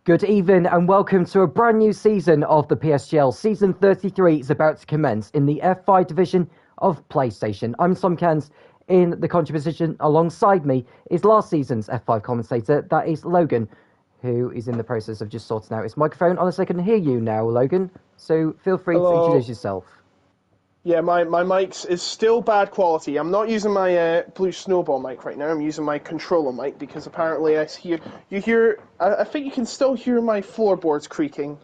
Good evening and welcome to a brand new season of the PSGL. Season 33 is about to commence in the F5 division of PlayStation. I'm Tom Cairns in the commentary position. Alongside me is last season's F5 commentator, that is Logan, who is in the process of just sorting out his microphone. Honestly, I can hear you now, Logan, so feel free to introduce yourself. Yeah, my mic is still bad quality. I'm not using my Blue Snowball mic right now. I'm using my controller mic because apparently I think you can still hear my floorboards creaking.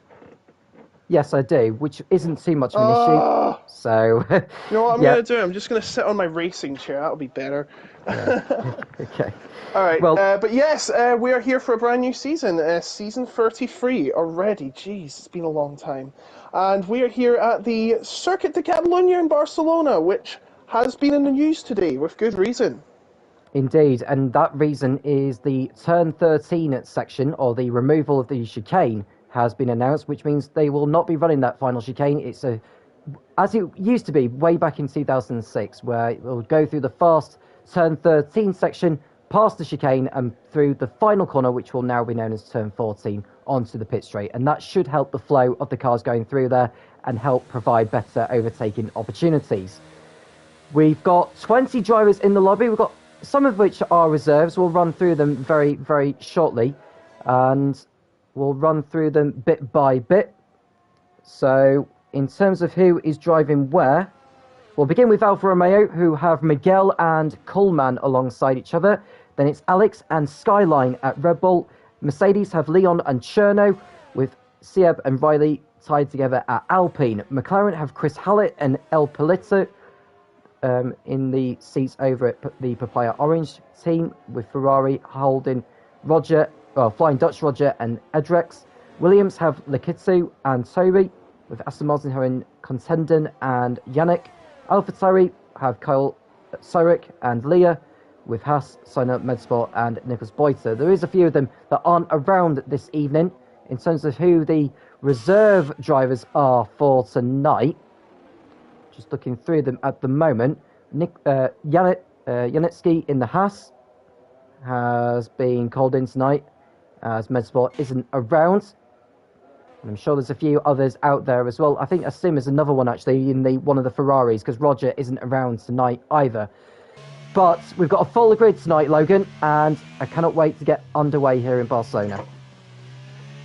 Yes, I do, which isn't too much of an issue. So, you know what I'm yeah. going to do? I'm just going to sit on my racing chair. That'll be better. Yeah. Okay. All right. Well, but yes, we are here for a brand new season. Season 33 already. Jeez, it's been a long time. And we are here at the Circuit de Catalunya in Barcelona, which has been in the news today with good reason. Indeed, and that reason is the Turn 13 section, or the removal of the chicane, has been announced, which means they will not be running that final chicane. It's as it used to be way back in 2006, where it will go through the fast Turn 13 section, past the chicane, and through the final corner, which will now be known as Turn 14, onto the pit straight. And that should help the flow of the cars going through there and help provide better overtaking opportunities. We've got 20 drivers in the lobby. We've got some of which are reserves. We'll run through them very, very shortly. And we'll run through them bit by bit. So, in terms of who is driving where, we'll begin with Alfa Romeo, who have Miguel and Coleman alongside each other. Then it's Alex and Skyline at Red Bull. Mercedes have Leon and Cherno, with Sieb and Riley tied together at Alpine. McLaren have Chris Hallett and El Polito in the seats over at the Papaya Orange team, with Ferrari holding Flying Dutch Roger and Edrex. Williams have Lakitsu and Toby, with Aston Martin having Contendon and Yannick. AlphaTauri have Kyle Sorik and Leah, with Haas, Sina Medsport and Nicholas Boyter. There is a few of them that aren't around this evening. In terms of who the reserve drivers are for tonight, just looking through them at the moment, Janetsky in the Haas has been called in tonight, as Medsport isn't around. And I'm sure there's a few others out there as well. I think Asim is another one actually in one of the Ferraris, because Roger isn't around tonight either. But we've got a full grid tonight, Logan, and I cannot wait to get underway here in Barcelona.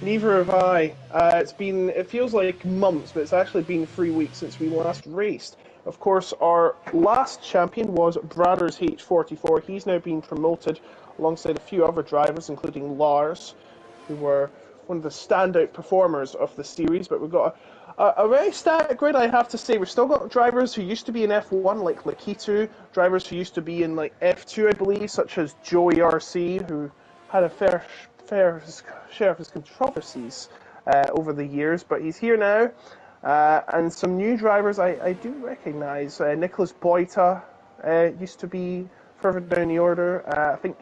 Neither have I. It feels like months, but it's actually been 3 weeks since we last raced. Of course, our last champion was Brothers H44. He's now been promoted alongside a few other drivers, including Lars, who were one of the standout performers of the series. But we've got a very static grid, I have to say. We've still got drivers who used to be in F1, like Lakitu, drivers who used to be in like F2, I believe, such as Joey RC, who had a fair share of his controversies over the years, but he's here now. And some new drivers I do recognise. Nicholas Boyta used to be further down the order. I think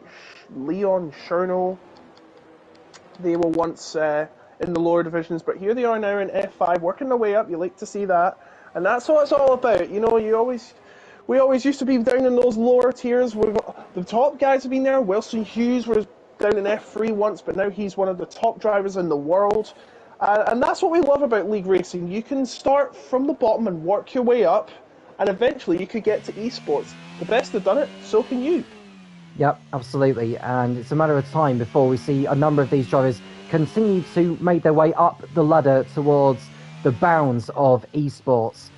Leon Cherno, they were once in the lower divisions, but here they are now in F5, working their way up. You like to see that. And that's what it's all about. You know, we always used to be down in those lower tiers. The top guys have been there. Wilson Hughes was down in F3 once, but now he's one of the top drivers in the world. And that's what we love about league racing. You can start from the bottom and work your way up, and eventually you could get to esports. The best have done it, so can you. Yep, absolutely. And it's a matter of time before we see a number of these drivers continue to make their way up the ladder towards the bounds of esports.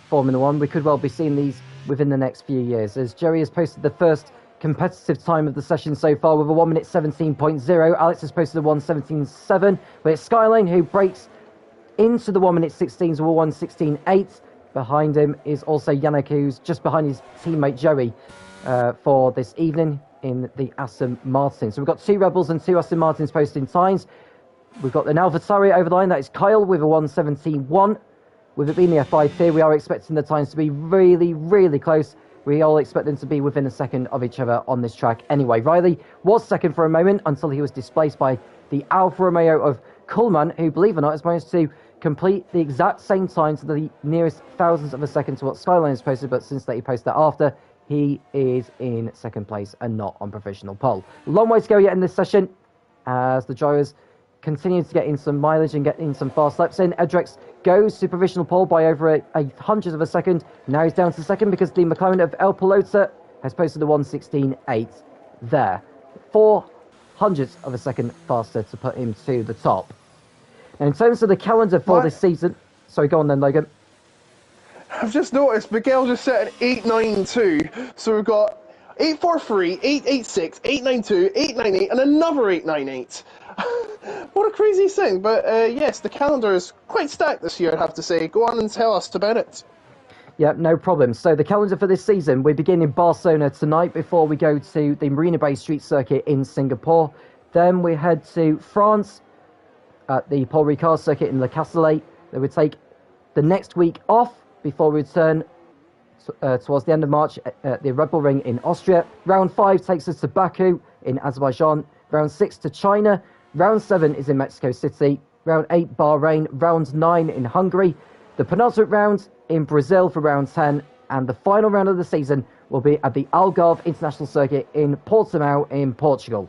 Formula One, we could well be seeing these within the next few years, as Jerry has posted the first competitive time of the session so far with a 1 minute 17.0. Alex has posted a 1:17.7, but it's Skyline who breaks into the 1 minute 16s with a 1:16.8. Behind him is also Yannick, who's just behind his teammate Joey for this evening in the Aston Martin. So we've got 2 Red Bulls and 2 Aston Martins posting times. We've got an AlphaTauri over the line, that is Kyle with a 1:17.1. With it being the F5 tier, we are expecting the times to be really, really close. We all expect them to be within a second of each other on this track anyway. Riley was second for a moment until he was displaced by the Alfa Romeo of Kuhlmann, who, believe it or not, has managed to complete the exact same time to the nearest thousandth of a second to what Skyline has posted, but since that he posted that after, he is in second place and not on provisional pole. Long way to go yet in this session, as the drivers continues to get in some mileage and get in some fast laps in. Edrex goes to provisional pole by over a hundredth of a second. Now he's down to second because the McLaren of El Pelota has posted a 1:16.8 there. 400ths of a second faster to put him to the top. And in terms of the calendar for this season... Sorry, go on then, Logan. I've just noticed Miguel just set an 892, so we've got 843, 886, 892, 898, and another 898. What a crazy thing, but yes, the calendar is quite stacked this year, I'd have to say. Go on and tell us about it. Yeah, no problem. So the calendar for this season, we begin in Barcelona tonight before we go to the Marina Bay Street Circuit in Singapore. Then we head to France at the Paul Ricard Circuit in Le Castellet. Then we take the next week off before we return towards the end of March at the Red Bull Ring in Austria. Round 5 takes us to Baku in Azerbaijan. Round 6 to China. Round 7 is in Mexico City. Round 8, Bahrain. Round 9 in Hungary. The penultimate round in Brazil for round 10. And the final round of the season will be at the Algarve International Circuit in Portimao in Portugal.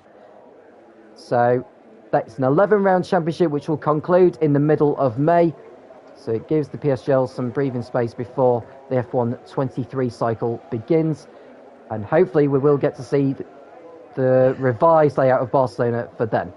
So that's an 11-round championship which will conclude in the middle of May. So it gives the PSGL some breathing space before the F1 23 cycle begins. And hopefully we will get to see the revised layout of Barcelona for then.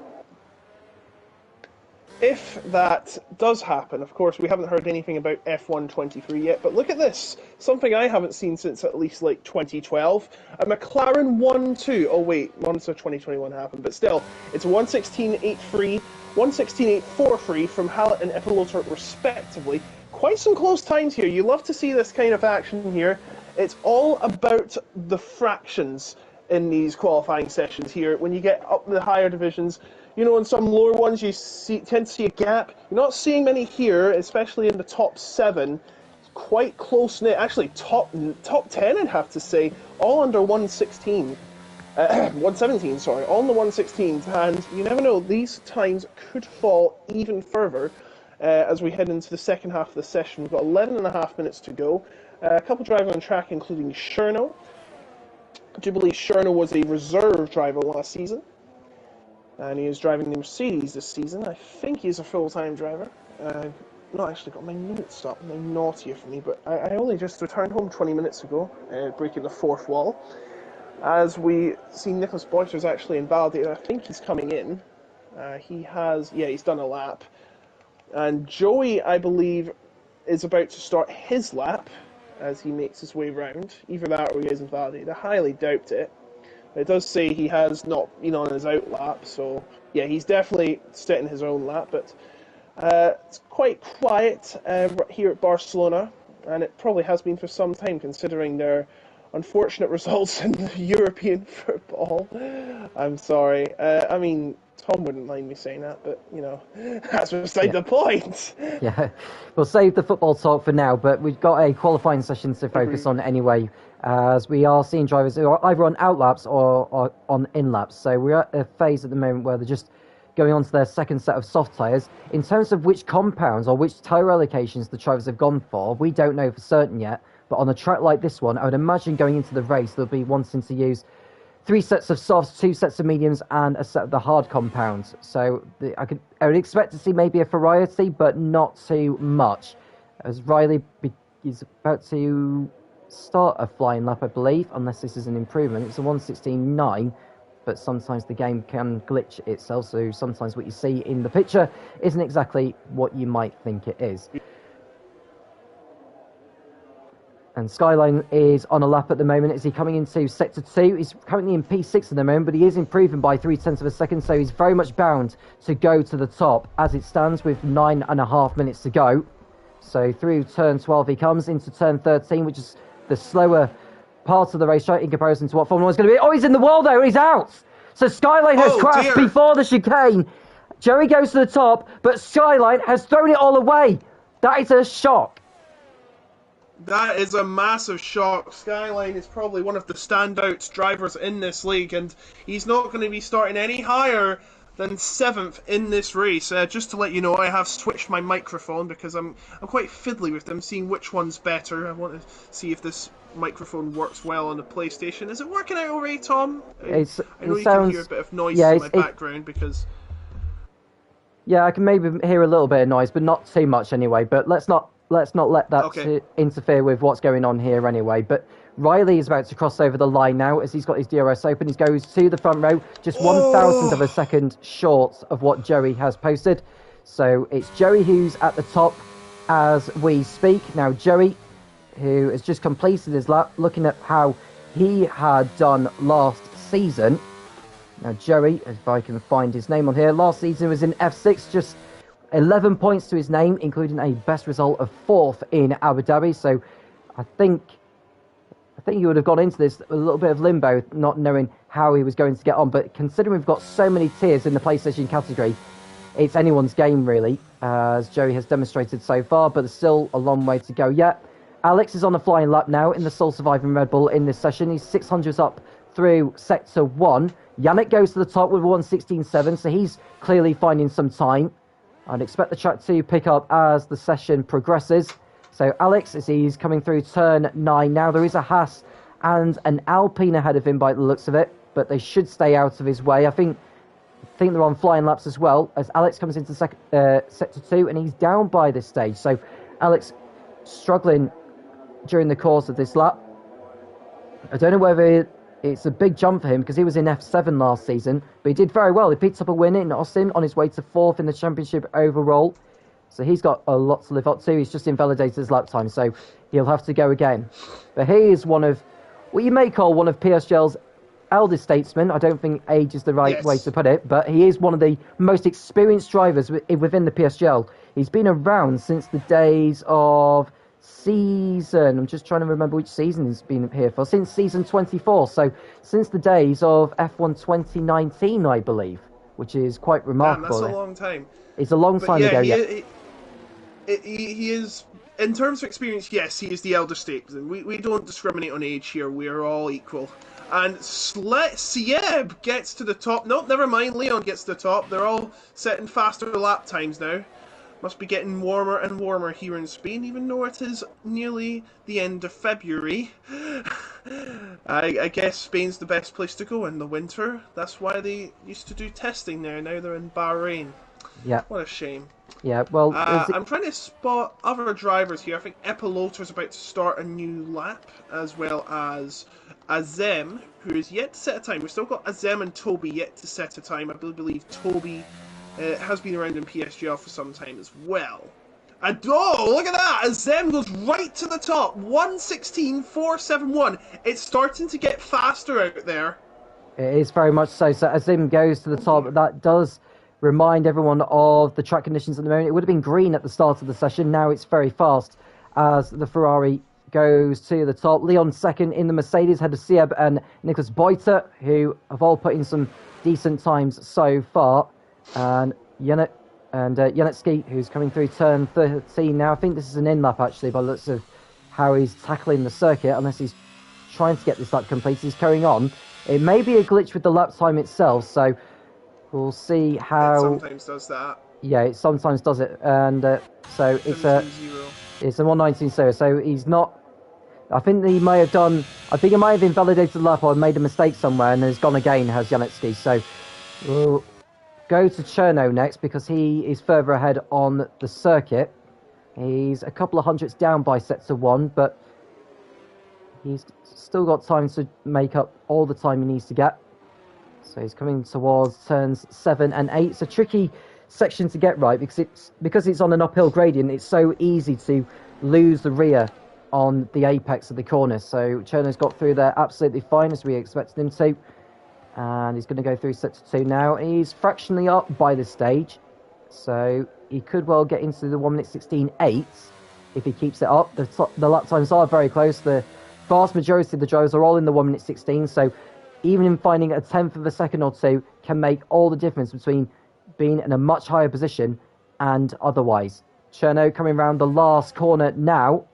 If that does happen, of course, we haven't heard anything about F1 23 yet, but look at this. Something I haven't seen since at least like 2012. A McLaren 1-2. Oh wait, Monza 2021 happened, but still, it's 1:16.83, 1:16.843 from Hallett and Epilota respectively. Quite some close times here. You love to see this kind of action here. It's all about the fractions in these qualifying sessions here. When you get up the higher divisions, you know, in some lower ones you tend to see a gap. You're not seeing many here, especially in the top 7. Quite close-knit. Actually, top 10, I'd have to say. All under 1:16. 1:17, sorry. All in the 1:16s. And you never know, these times could fall even further as we head into the second half of the session. We've got 11 and a half minutes to go. A couple drivers on track, including Cherno. I do believe Cherno was a reserve driver last season. And he is driving the Mercedes this season. I think he's a full-time driver. Not actually got my notes up. They're naughty for me, but I only just returned home 20 minutes ago, breaking the fourth wall. As we see, Nicholas Boyter's actually invalidated. I think he's coming in. He's done a lap. And Joey, I believe, is about to start his lap as he makes his way round. Either that or he is invalidated. I highly doubt it. It does say he has not been on his out lap, so yeah, he's definitely setting his own lap, but it's quite quiet here at Barcelona, and it probably has been for some time considering their unfortunate results in the European football. I'm sorry. I mean, Tom wouldn't mind me saying that, but, you know, that's beside the point. Yeah, we'll save the football talk for now, but we've got a qualifying session to focus on anyway, as we are seeing drivers who are either on out laps or on in laps. So we're at a phase at the moment where they're just going on to their second set of soft tyres. In terms of which compounds or which tyre allocations the drivers have gone for, we don't know for certain yet. But on a track like this one, I would imagine going into the race, they'll be wanting to use 3 sets of softs, 2 sets of mediums, and a set of the hard compounds. So I would expect to see maybe a variety, but not too much. As Riley is about to start a flying lap, I believe, unless this is an improvement. It's a 1:16.9, but sometimes the game can glitch itself, so sometimes what you see in the picture isn't exactly what you might think it is. And Skyline is on a lap at the moment. Is he coming into Sector 2? He's currently in P6 at the moment, but he is improving by 0.3 of a second, so he's very much bound to go to the top as it stands with 9.5 minutes to go. So through turn 12 he comes into turn 13, which is the slower part of the racetrack in comparison to what Formula 1 is going to be. Oh, he's in the wall though, he's out! So Skyline has crashed before the chicane. Jerry goes to the top, but Skyline has thrown it all away. That is a shock. That is a massive shock. Skyline is probably one of the standout drivers in this league, and he's not going to be starting any higher than 7th in this race. Just to let you know, I have switched my microphone because I'm quite fiddly with them, seeing which one's better. I want to see if this microphone works well on the PlayStation. Is it working out alright, Tom? I know you can hear a bit of noise in my background because... Yeah, I can maybe hear a little bit of noise, but not too much anyway. But let's not let that Okay. interfere with what's going on here anyway. But Riley is about to cross over the line now as he's got his DRS open. He goes to the front row, just 1,000th of a Oh! second short of what Joey has posted. So it's Joey who's at the top as we speak. Now Joey, who has just completed his lap, looking at how he had done last season. Now, Joey, if I can find his name on here, last season was in F6, just 11 points to his name, including a best result of 4th in Abu Dhabi. So I think he would have gone into this a little bit of limbo, not knowing how he was going to get on. But considering we've got so many tiers in the PlayStation category, it's anyone's game, really, as Joey has demonstrated so far, but there's still a long way to go yet. Alex is on a flying lap now in the sole surviving Red Bull in this session. He's 600s up through Sector 1. Yannick goes to the top with 1:16.7, so he's clearly finding some time. I'd expect the track to pick up as the session progresses. So Alex, as he's coming through turn 9 now, there is a Haas and an Alpine ahead of him by the looks of it, but they should stay out of his way. I think they're on flying laps as well, as Alex comes into Sector 2, and he's down by this stage. So Alex struggling during the course of this lap. I don't know whether it's a big jump for him because he was in F7 last season, but he did very well. He picked up a win in Austin on his way to 4th in the championship overall. So he's got a lot to live up to. He's just invalidated his lap time, so he'll have to go again. But he is one of what you may call one of PSGL's eldest statesmen. I don't think age is the right way to put it, but he is one of the most experienced drivers within the PSGL. He's been around since the days of season, I'm just trying to remember which season he's been here for, since season 24, so since the days of F1 2019, I believe, which is quite remarkable. Damn, that's a long time. It's a long time ago, yeah. He is, in terms of experience, yes, he is the elder statesman. We don't discriminate on age here, we are all equal. And Sieb gets to the top. No, never mind, Leon gets to the top. They're all setting faster lap times now. Must be getting warmer and warmer here in Spain, even though it is nearly the end of February. I guess Spain's the best place to go in the winter. That's why they used to do testing there. Now they're in Bahrain. Yeah. What a shame. Yeah, well... I'm trying to spot other drivers here. I think Epilota's about to start a new lap, as well as Azem, who is yet to set a time. We've still got Azem and Toby yet to set a time. I believe Toby has been around in PSGL for some time as well. And oh, look at that! Azem goes right to the top. 1:16.471. It's starting to get faster out there. It is very much so. So Azem goes to the top. That does remind everyone of the track conditions at the moment. It would have been green at the start of the session. Now it's very fast as the Ferrari goes to the top. Leon second in the Mercedes, ahead of Sieb and Nicholas Beuter, who have all put in some decent times so far. And Janetsky, who's coming through turn 13 now. I think this is an in-lap, actually, by the looks of how he's tackling the circuit, unless he's trying to get this lap complete. He's carrying on. It may be a glitch with the lap time itself, so we'll see how... It sometimes does that. Yeah, it sometimes does it. And so it's a 1:19.0, so he's not... I think he might have invalidated the lap or made a mistake somewhere, and has gone again, has Janetsky. So we'll go to Cherno next, because he is further ahead on the circuit. He's a couple of hundredths down by Sector 1, but he's still got time to make up all the time he needs to get. So he's coming towards turns 7 and 8. It's a tricky section to get right, because it's on an uphill gradient. It's so easy to lose the rear on the apex of the corner. So Cherno's got through there absolutely fine, as we expected him to. And he's going to go through Sector 2 now. He's fractionally up by this stage, so he could well get into the 1:16.8 if he keeps it up. The lap times are very close. The vast majority of the drivers are all in the 1:16, so even in finding a tenth of a second or two can make all the difference between being in a much higher position and otherwise. Cherno coming around the last corner now,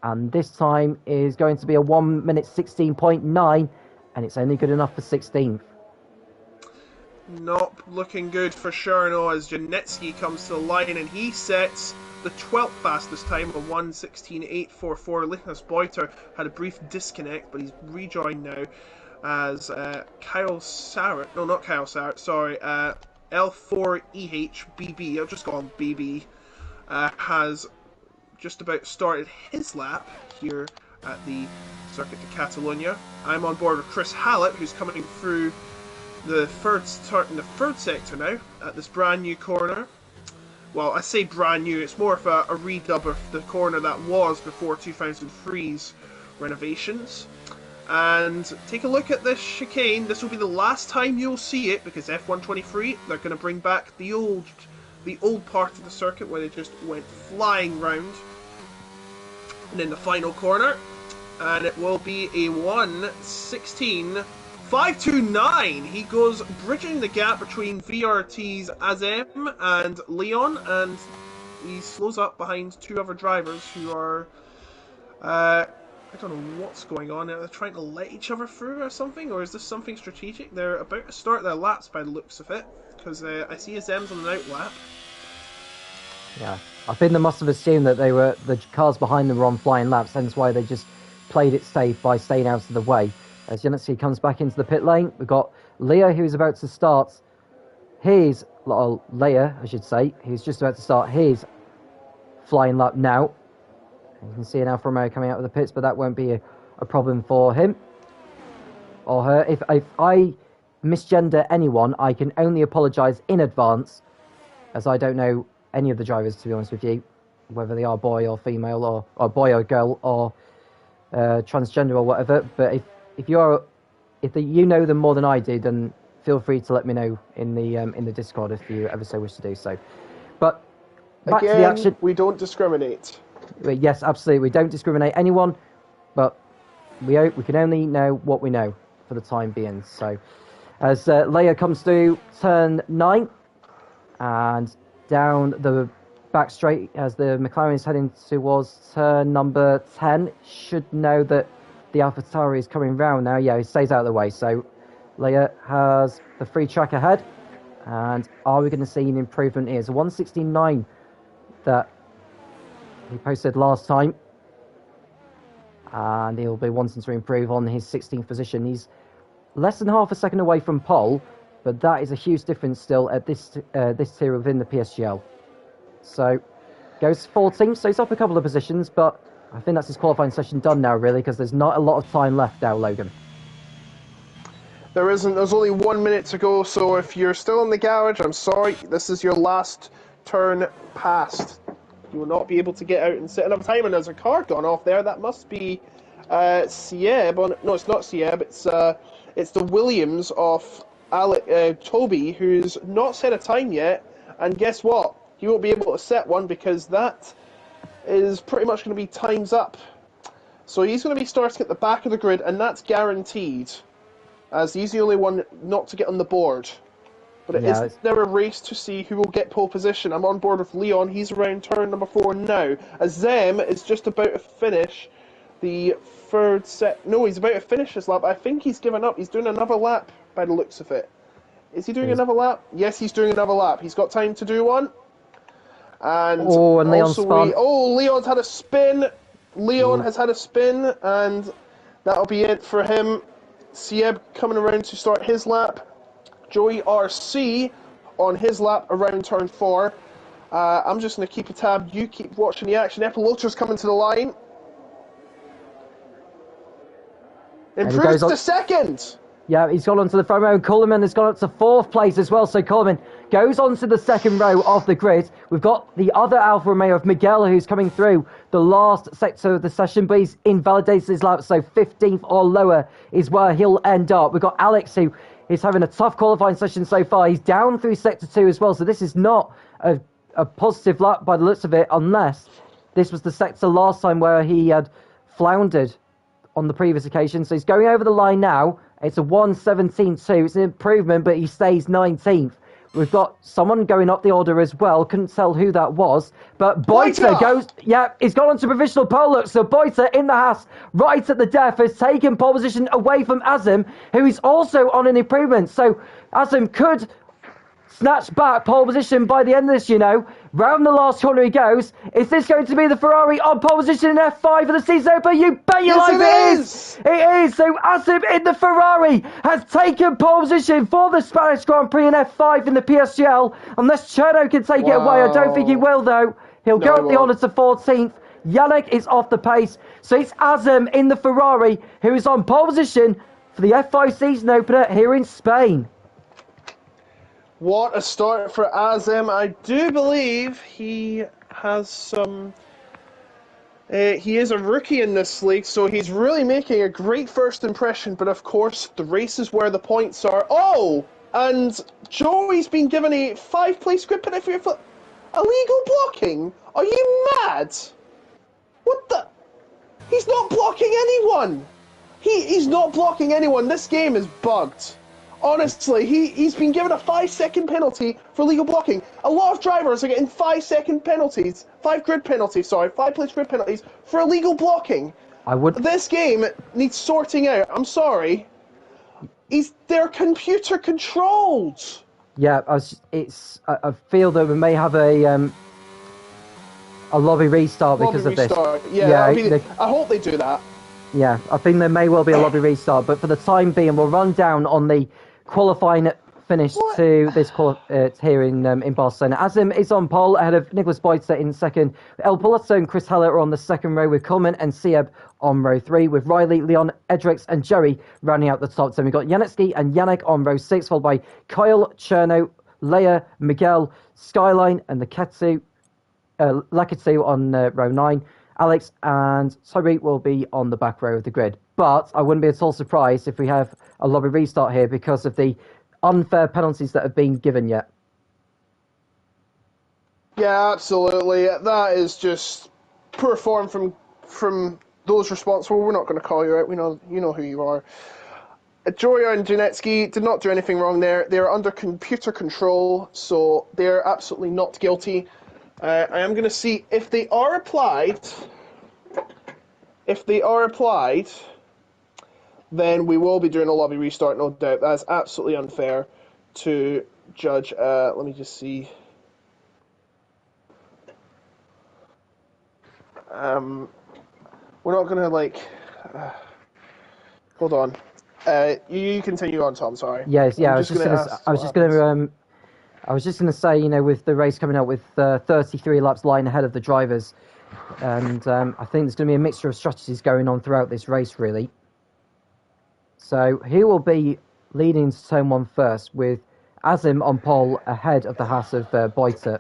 and this time is going to be a 1:16.9, and it's only good enough for 16th. Not looking good for Cherno as Janetsky comes to the line, and he sets the 12th fastest time of 1:16.844. Linus Beuter had a brief disconnect, but he's rejoined now as Kyle Sauer. No, not Kyle Sauer. Sorry. L4EHBB, I'll just call him BB, has just about started his lap here at the Circuit de Catalunya. I'm on board with Chris Hallett, who's coming through the third sector now at this brand new corner. Well, I say brand new, it's more of a redub of the corner that was before 2003's renovations. And take a look at this chicane. This will be the last time you'll see it, because F123, they're going to bring back the old part of the circuit where they just went flying round. And in the final corner, and it will be a 1:16.529. He goes bridging the gap between VRT's Azem and Leon, and he slows up behind two other drivers who are, I don't know what's going on. Are they trying to let each other through or something, or is this something strategic? They're about to start their laps by the looks of it, because I see Azem's on an out lap. Yeah, I think they must have assumed that the cars behind them were on flying laps, hence why they just played it safe by staying out of the way. As Yannick comes back into the pit lane, we've got Leah, who's about to start Leia, I should say, who's just about to start his flying lap now. You can see an Alfa Romeo coming out of the pits, but that won't be a problem for him or her. If I misgender anyone, I can only apologise in advance, as I don't know any of the drivers, to be honest with you, whether they are boy or female, or boy or girl, or transgender or whatever. But if you know them more than I do, then feel free to let me know in the Discord if you ever so wish to do so. But back to the action. We don't discriminate. Yes, absolutely. We don't discriminate anyone, but we can only know what we know for the time being. So, as Leia comes through turn 9 and down the back straight as the McLaren is heading towards turn number 10, should know that the AlphaTauri is coming round now. Yeah, he stays out of the way. So, Leia has the free track ahead, and are we going to see an improvement here? It's a 1:16.9 that he posted last time, and he'll be wanting to improve on his 16th position. He's less than half a second away from pole, but that is a huge difference still at this tier within the PSGL. So goes 14th, so he's up a couple of positions, but I think that's his qualifying session done now, really, because there's not a lot of time left now, Logan. There isn't. There's only 1 minute to go, so if you're still in the garage, I'm sorry, this is your last turn passed. You will not be able to get out and sit another time. And there's a car gone off there. That must be Sieb. No, it's not Sieb. It's the Williams of Toby, who's not set a time yet. And guess what? He won't be able to set one because that is pretty much going to be time's up. So he's going to be starting at the back of the grid, and that's guaranteed, as he's the only one not to get on the board. But is there a race to see who will get pole position? I'm on board with Leon. He's around turn number 4 now. Azem is just about to finish the third set. No, he's about to finish his lap. I think he's given up. He's doing another lap by the looks of it. Is he doing another lap? Yes, he's doing another lap. He's got time to do one. And Leon spun. Leon's had a spin. Leon has had a spin, and that'll be it for him. Sieb coming around to start his lap. Joey RC on his lap around turn 4. I'm just going to keep a tab. You keep watching the action. Epilotra's coming to the line. Improves to second. Yeah, he's gone onto the front row, and Coleman has gone up to 4th place as well. So Coleman goes onto the second row of the grid. We've got the other Alfa Romeo of Miguel, who's coming through the last sector of the session, but he's invalidated his lap, so 15th or lower is where he'll end up. We've got Alex, who is having a tough qualifying session so far. He's down through sector 2 as well, so this is not a positive lap by the looks of it, unless this was the sector last time where he had floundered on the previous occasion. So he's going over the line now. It's a 1:17.2. It's an improvement, but he stays 19th. We've got someone going up the order as well. Couldn't tell who that was. But Boita goes... Yeah, he's gone on to provisional pole. Look, so Boita in the Haas, right at the death, has taken pole position away from Azem, who is also on an improvement. So Azem could snatch back pole position by the end of this, Round the last corner he goes. Is this going to be the Ferrari on pole position in F5 of the season opener? You bet your life it is! It is! So Asim in the Ferrari has taken pole position for the Spanish Grand Prix in F5 in the PSGL. Unless Cherno can take it away, I don't think he will though. He'll go up the honour to 14th. Yannick is off the pace. So it's Asim in the Ferrari who is on pole position for the F5 season opener here in Spain. What a start for Azem. I do believe he has some... he is a rookie in this league, so he's really making a great first impression. But of course, the race is where the points are. Oh! And Joey's been given a 5-place grid penalty for illegal blocking? Are you mad? What the... He's not blocking anyone! He's not blocking anyone. This game is bugged. Honestly, he's been given a 5-second penalty for illegal blocking. A lot of drivers are getting 5-second penalties, 5-place grid penalties for illegal blocking. This game needs sorting out. I'm sorry. They're computer controlled. Yeah, I feel that we may have a lobby restart because of this. Yeah, I hope they do that. Yeah, I think there may well be a lobby restart, but for the time being, we'll run down on the qualifying finish to this here in Barcelona. Azim is on pole ahead of Nicholas Boydset in second. El Poloto and Chris Heller are on the second row with Coleman and Sieb on row 3, with Riley, Leon, Edrix and Jerry rounding out the top 10. We've got Janetsky and Yannick on row 6, followed by Kyle, Cherno, Leia, Miguel, Skyline and the Lakatu on row 9. Alex and Toby will be on the back row of the grid. But I wouldn't be at all surprised if we have a lobby restart here because of the unfair penalties that have been given yet. Yeah, absolutely. That is just poor form from those responsible. We're not going to call you out. You know who you are. Joya and Janetsky did not do anything wrong there. They're under computer control, so they're absolutely not guilty. I am going to see if they are applied. If they are applied, then we will be doing a lobby restart, no doubt. That's absolutely unfair to judge. Let me just see. We're not going to, hold on. You continue on, Tom, sorry. Yes, yeah, I was just going to say, with the race coming out with 33 laps lying ahead of the drivers, and I think there's going to be a mixture of strategies going on throughout this race, really. So he will be leading to turn 1 first, with Azim on pole ahead of the Haas of Boyter.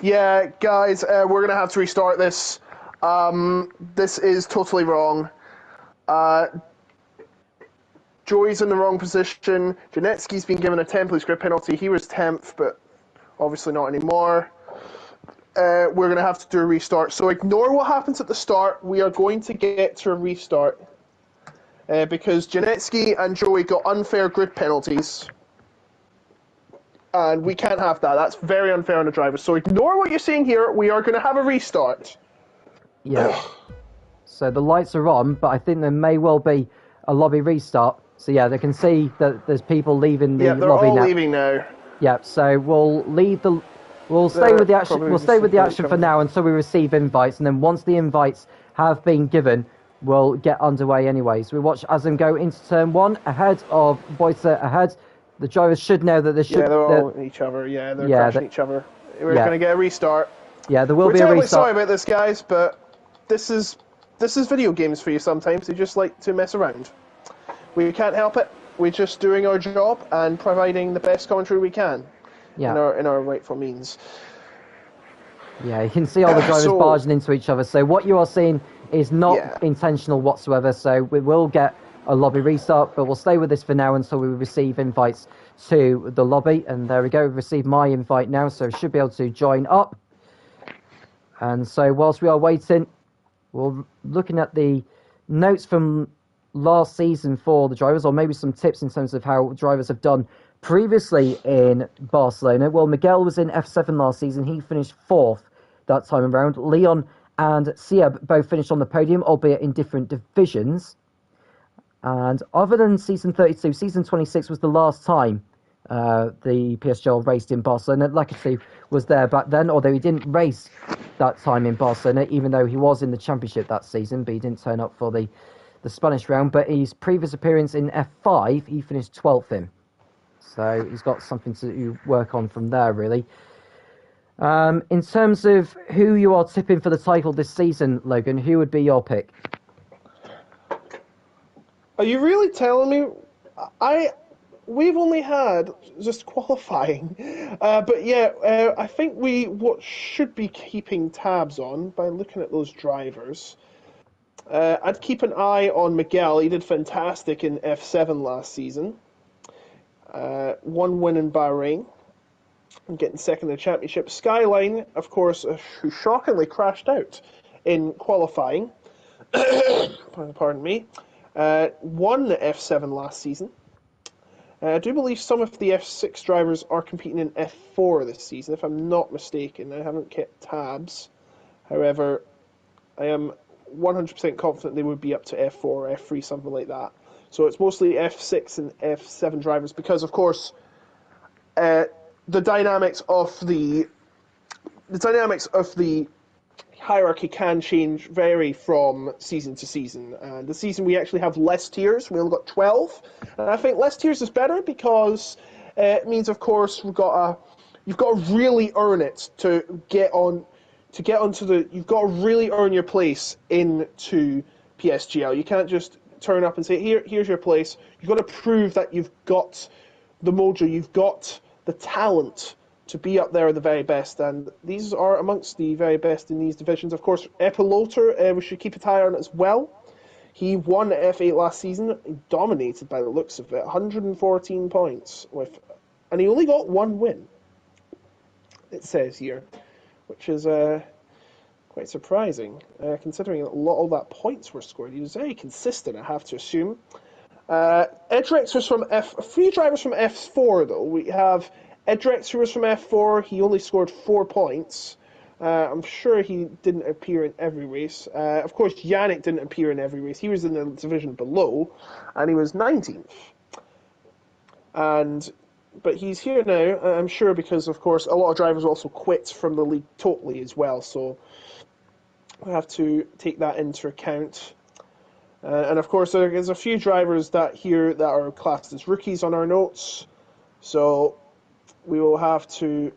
Yeah, guys, we're going to have to restart this. This is totally wrong. Joey's in the wrong position. Janetsky's been given a 10-place grid penalty. He was 10th, but obviously not anymore. We're going to have to do a restart. So ignore what happens at the start. We are going to get to a restart. Because Janetsky and Joey got unfair grid penalties. And we can't have that. That's very unfair on the drivers. So ignore what you're seeing here. We are going to have a restart. Yeah. So the lights are on, but I think there may well be a lobby restart. So yeah, they can see that there's people leaving the lobby now. Yeah, they're all leaving now. Yeah, so we'll stay with the action. We'll stay with the action for now until we receive invites, and then once the invites have been given, we'll get underway anyway. So we watch Azim go into turn 1 ahead of Boyter ahead. The drivers should know that they should. Yeah, they're all each other. Yeah, they're crashing each other. We're going to get a restart. Yeah, there will be a restart. We're terribly sorry about this, guys, but this is video games for you sometimes. You just like to mess around. We can't help it. We're just doing our job and providing the best commentary we can in our rightful means. Yeah, you can see all the drivers barging into each other. So what you are seeing is not intentional whatsoever. So we will get a lobby restart, but we'll stay with this for now until we receive invites to the lobby. And there we go. We've received my invite now, so we should be able to join up. And so whilst we are waiting, we're looking at the notes from last season for the drivers, or maybe some tips in terms of how drivers have done previously in Barcelona. Well, Miguel was in F7 last season. He finished 4th that time around. Leon and Sieb both finished on the podium, albeit in different divisions. And other than season 32, season 26 was the last time the PSGL raced in Barcelona. Lacazette was there back then, although he didn't race that time in Barcelona, even though he was in the championship that season, but he didn't turn up for the Spanish round. But his previous appearance in F5, he finished 12th in. So he's got something to work on from there, really. In terms of who you are tipping for the title this season, Logan, who would be your pick? Are you really telling me? We've only had just qualifying, but yeah, I think what should be keeping tabs on by looking at those drivers. I'd keep an eye on Miguel. He did fantastic in F7 last season. One win in Bahrain, and getting second in the championship. Skyline, of course, who shockingly crashed out in qualifying. Pardon me. Won the F7 last season. I do believe some of the F6 drivers are competing in F4 this season, if I'm not mistaken. I haven't kept tabs. However, I am 100% confident they would be up to F4 or F3, something like that. So it's mostly F6 and F7 drivers because, of course, the dynamics of the hierarchy can vary from season to season. And this season we actually have less tiers. We only got 12. And I think less tiers is better because it means, of course, you've got to really earn it to get onto you've got to really earn your place into PSGL. You can't just turn up and say, here's your place. You've got to prove that you've got the mojo, you've got the talent to be up there the very best, and these are amongst the very best in these divisions. Of course, Epiloter, we should keep an eye on as well. He won F8 last season, dominated by the looks of it, 114 points, and he only got one win, it says here, which is quite surprising, considering all that points were scored. He was very consistent, I have to assume. Edrex was from a few drivers from F4, though. We have Edrex, who was from F4, he only scored 4 points. I'm sure he didn't appear in every race. Of course, Yannick didn't appear in every race. He was in the division below, and he was 19th. But he's here now, I'm sure, because, of course, a lot of drivers also quit from the league totally as well, so we have to take that into account. And, of course, there's a few drivers that are classed as rookies on our notes, so we will have to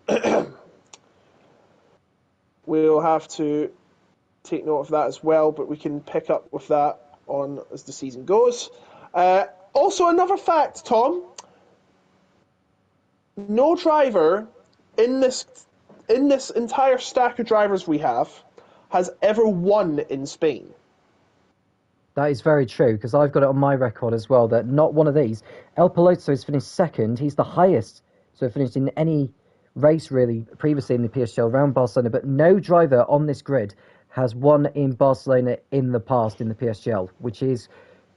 take note of that as well, but we can pick up with that on as the season goes. Also, another fact, Tom: no driver in this entire stack of drivers we have has ever won in Spain. That is very true, because I've got it on my record as well that not one of these. El Piloto has finished second. He's the highest to have finished in any race, really, previously in the PSGL around Barcelona, but no driver on this grid has won in Barcelona in the past in the PSGL, which is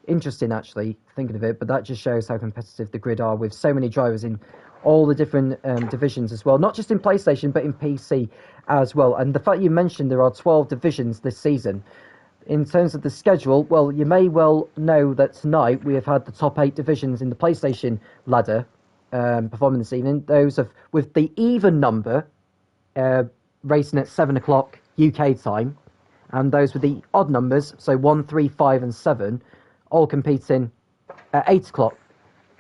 interesting, actually, thinking of it, but that just shows how competitive the grid are with so many drivers in all the different divisions as well, not just in PlayStation, but in PC as well. And the fact you mentioned there are 12 divisions this season, in terms of the schedule, well, you may well know that tonight we have had the top 8 divisions in the PlayStation ladder performing this evening. Those with the even number racing at 7 o'clock UK time, and those with the odd numbers, so 1, 3, 5, and 7, all competing at 8 o'clock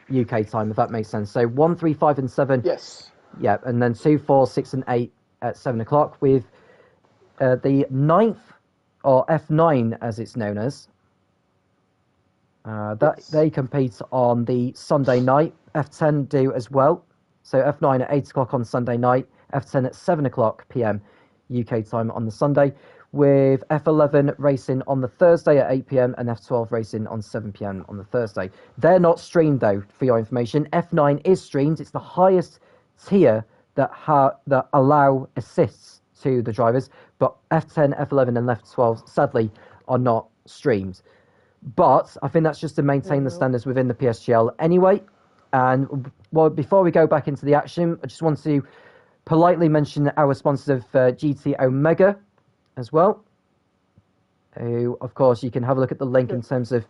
UK time, if that makes sense. So 1, 3, 5, and 7. Yes. Yeah, and then 2, 4, 6, and 8 at 7 o'clock, with the 9th, or F9 as it's known as. They compete on the Sunday night. F10 do as well. So F9 at 8 o'clock on Sunday night, F10 at 7 o'clock PM UK time on the Sunday, with F11 racing on the Thursday at 8 PM and F12 racing on 7 PM on the Thursday. They're not streamed, though, for your information. F9 is streamed. It's the highest tier that allow assists to the drivers, but F10, F11 and F12 sadly are not streamed. But I think that's just to maintain the standards within the PSGL anyway. And well, before we go back into the action, I just want to politely mention our sponsors of GT Omega as well, who, of course, you can have a look at the link in terms of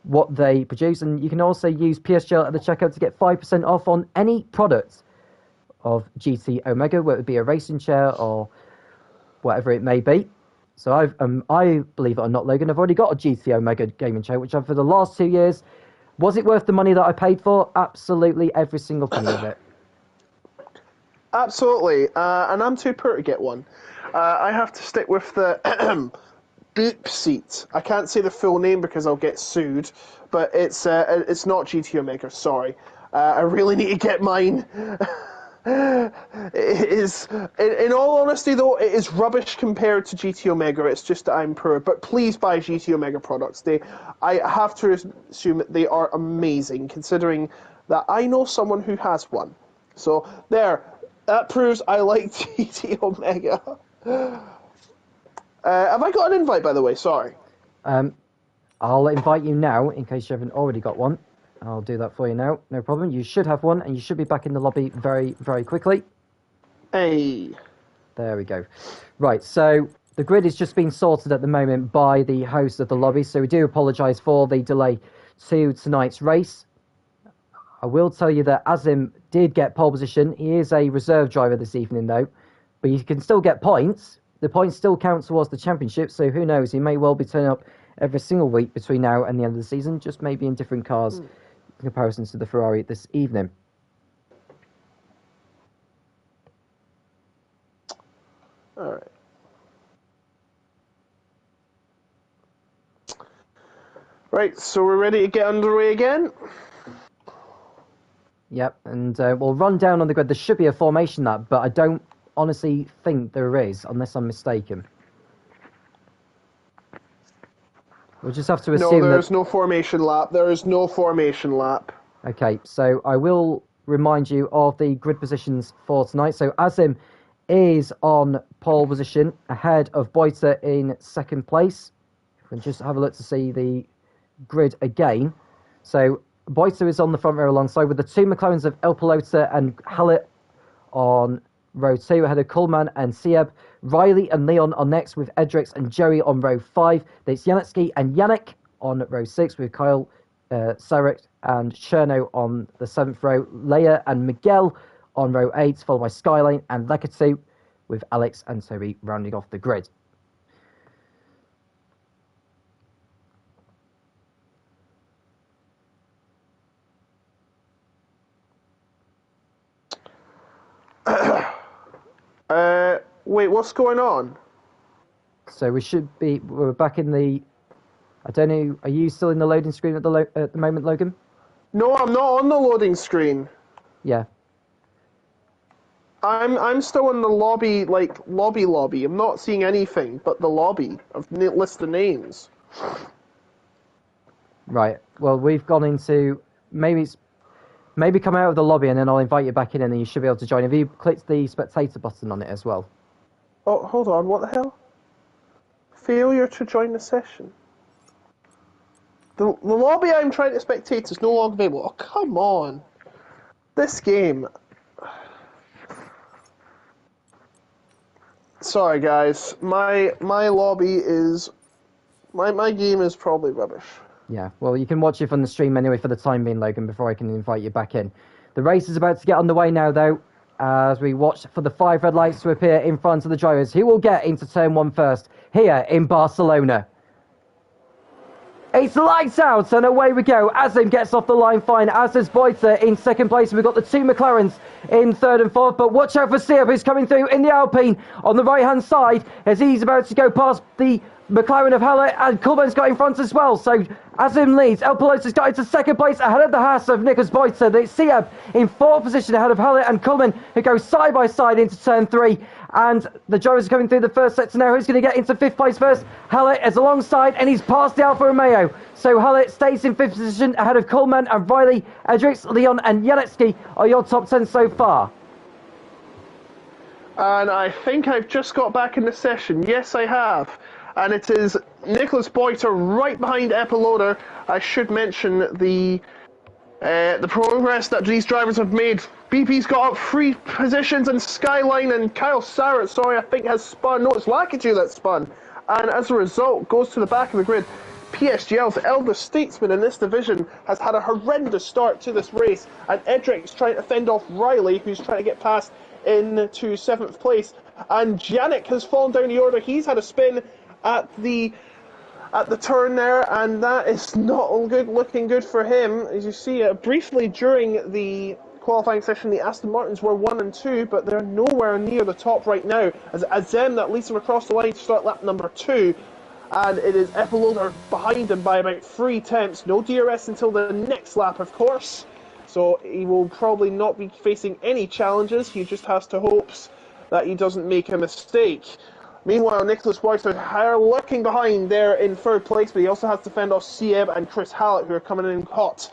what they produce. And you can also use PSGL at the checkout to get 5% off on any product of GT Omega, whether it be a racing chair or whatever it may be. So I believe it or not, Logan, I've already got a GT Omega gaming chair, which I've for the last 2 years. Was it worth the money that I paid for? Absolutely, every single penny of it. Absolutely, and I'm too poor to get one. I have to stick with the Beep seat. I can't say the full name because I'll get sued, but it's not GT Omega. Sorry, I really need to get mine. It is, in all honesty, though, it is rubbish compared to GT Omega. It's just that I'm poor. But please buy GT Omega products. I have to assume that they are amazing, considering that I know someone who has one. So there, that proves I like GT Omega. Have I got an invite, by the way? Sorry. I'll invite you now, in case you haven't already got one. I'll do that for you now. No problem. You should have one, and you should be back in the lobby very, very quickly. Hey. There we go. Right, so the grid is just being sorted at the moment by the host of the lobby, so we do apologise for the delay to tonight's race. I will tell you that Azim did get pole position. He is a reserve driver this evening, though, but you can still get points. The points still count towards the championship, so who knows? He may well be turning up every single week between now and the end of the season, just maybe in different cars in comparison to the Ferrari this evening. All right. Right, so we're ready to get underway again? Yep, and we'll run down on the grid. There should be a formation lap, but I don't honestly think there is, unless I'm mistaken. We'll just have to assume no, there's no formation lap. There is no formation lap. Okay, so I will remind you of the grid positions for tonight. So Azim is on pole position, ahead of Boita in second place. If we can just have a look to see the grid again. So Boita is on the front row alongside with the two McLarens of El Pelota and Hallett on row 2, ahead of Kuhlman and Sieb. Riley and Leon are next, with Edrix and Joey on row 5. There's Janetsky and Yannick on row 6, with Kyle, Sarek and Cherno on the 7th row. Leia and Miguel on row 8, followed by Skyline and Lekatu, with Alex and Toby rounding off the grid. Wait, what's going on? So we're back in the, I don't know, are you still in the loading screen at the moment, Logan? No, I'm not on the loading screen. Yeah. I'm still in the lobby, like, lobby. I'm not seeing anything but the lobby of list of names. Right. Well, we've gone into, maybe come out of the lobby and then I'll invite you back in and then you should be able to join. Have you clicked the spectator button on it as well? Oh, hold on, what the hell? Failure to join the session. The lobby I'm trying to spectate is no longer available. Oh, come on. This game. Sorry, guys. My lobby is... My game is probably rubbish. Yeah, well, you can watch it from the stream anyway for the time being, Logan, before I can invite you back in. The race is about to get underway now, though, as we watch for the 5 red lights to appear in front of the drivers, who will get into turn 1 first, here in Barcelona. It's lights out, and away we go. Azim gets off the line fine, as does Boita in second place. We've got the two McLarens in third and fourth, but watch out for Sieb, who's coming through in the Alpine on the right-hand side, as he's about to go past the McLaren of Hallett, and Kuhlman's got in front as well. So Azim leads. El Pelota's got into second place ahead of the Haas of Nicholas Boita. It's Sieb in fourth position ahead of Hallett and Kuhlman, who go side by side into turn 3. And the drivers are coming through the first sector now. Who's going to get into fifth place first? Hallett is alongside, and he's past the Alfa Romeo. So Hallett stays in fifth position ahead of Kuhlman and Riley. Edrix, Leon and Janetsky are your top 10 so far. And I think I've just got back in the session. Yes, I have. And it is Nicholas Boita right behind Epilota. I should mention the progress that these drivers have made. BP's got up 3 positions, and Skyline and Kyle Sarrett, I think has spun. No, it's Lakitu that spun. And as a result, goes to the back of the grid. PSGL's eldest statesman in this division has had a horrendous start to this race, and Edric's trying to fend off Riley, who's trying to get past into 7th place. And Yannick has fallen down the order. He's had a spin at the turn there, and that is not looking good for him. As you see, briefly during the qualifying session, the Aston Martins were 1 and 2, but they're nowhere near the top right now. As Azem that leads him across the line to start lap number 2, and it is Epiloder behind him by about 3 tenths. No DRS until the next lap, of course, so he will probably not be facing any challenges. He just has to hope that he doesn't make a mistake. Meanwhile, Nicholas Whitehead are lurking behind there in 3rd place, but he also has to fend off Sieb and Chris Hallett, who are coming in hot.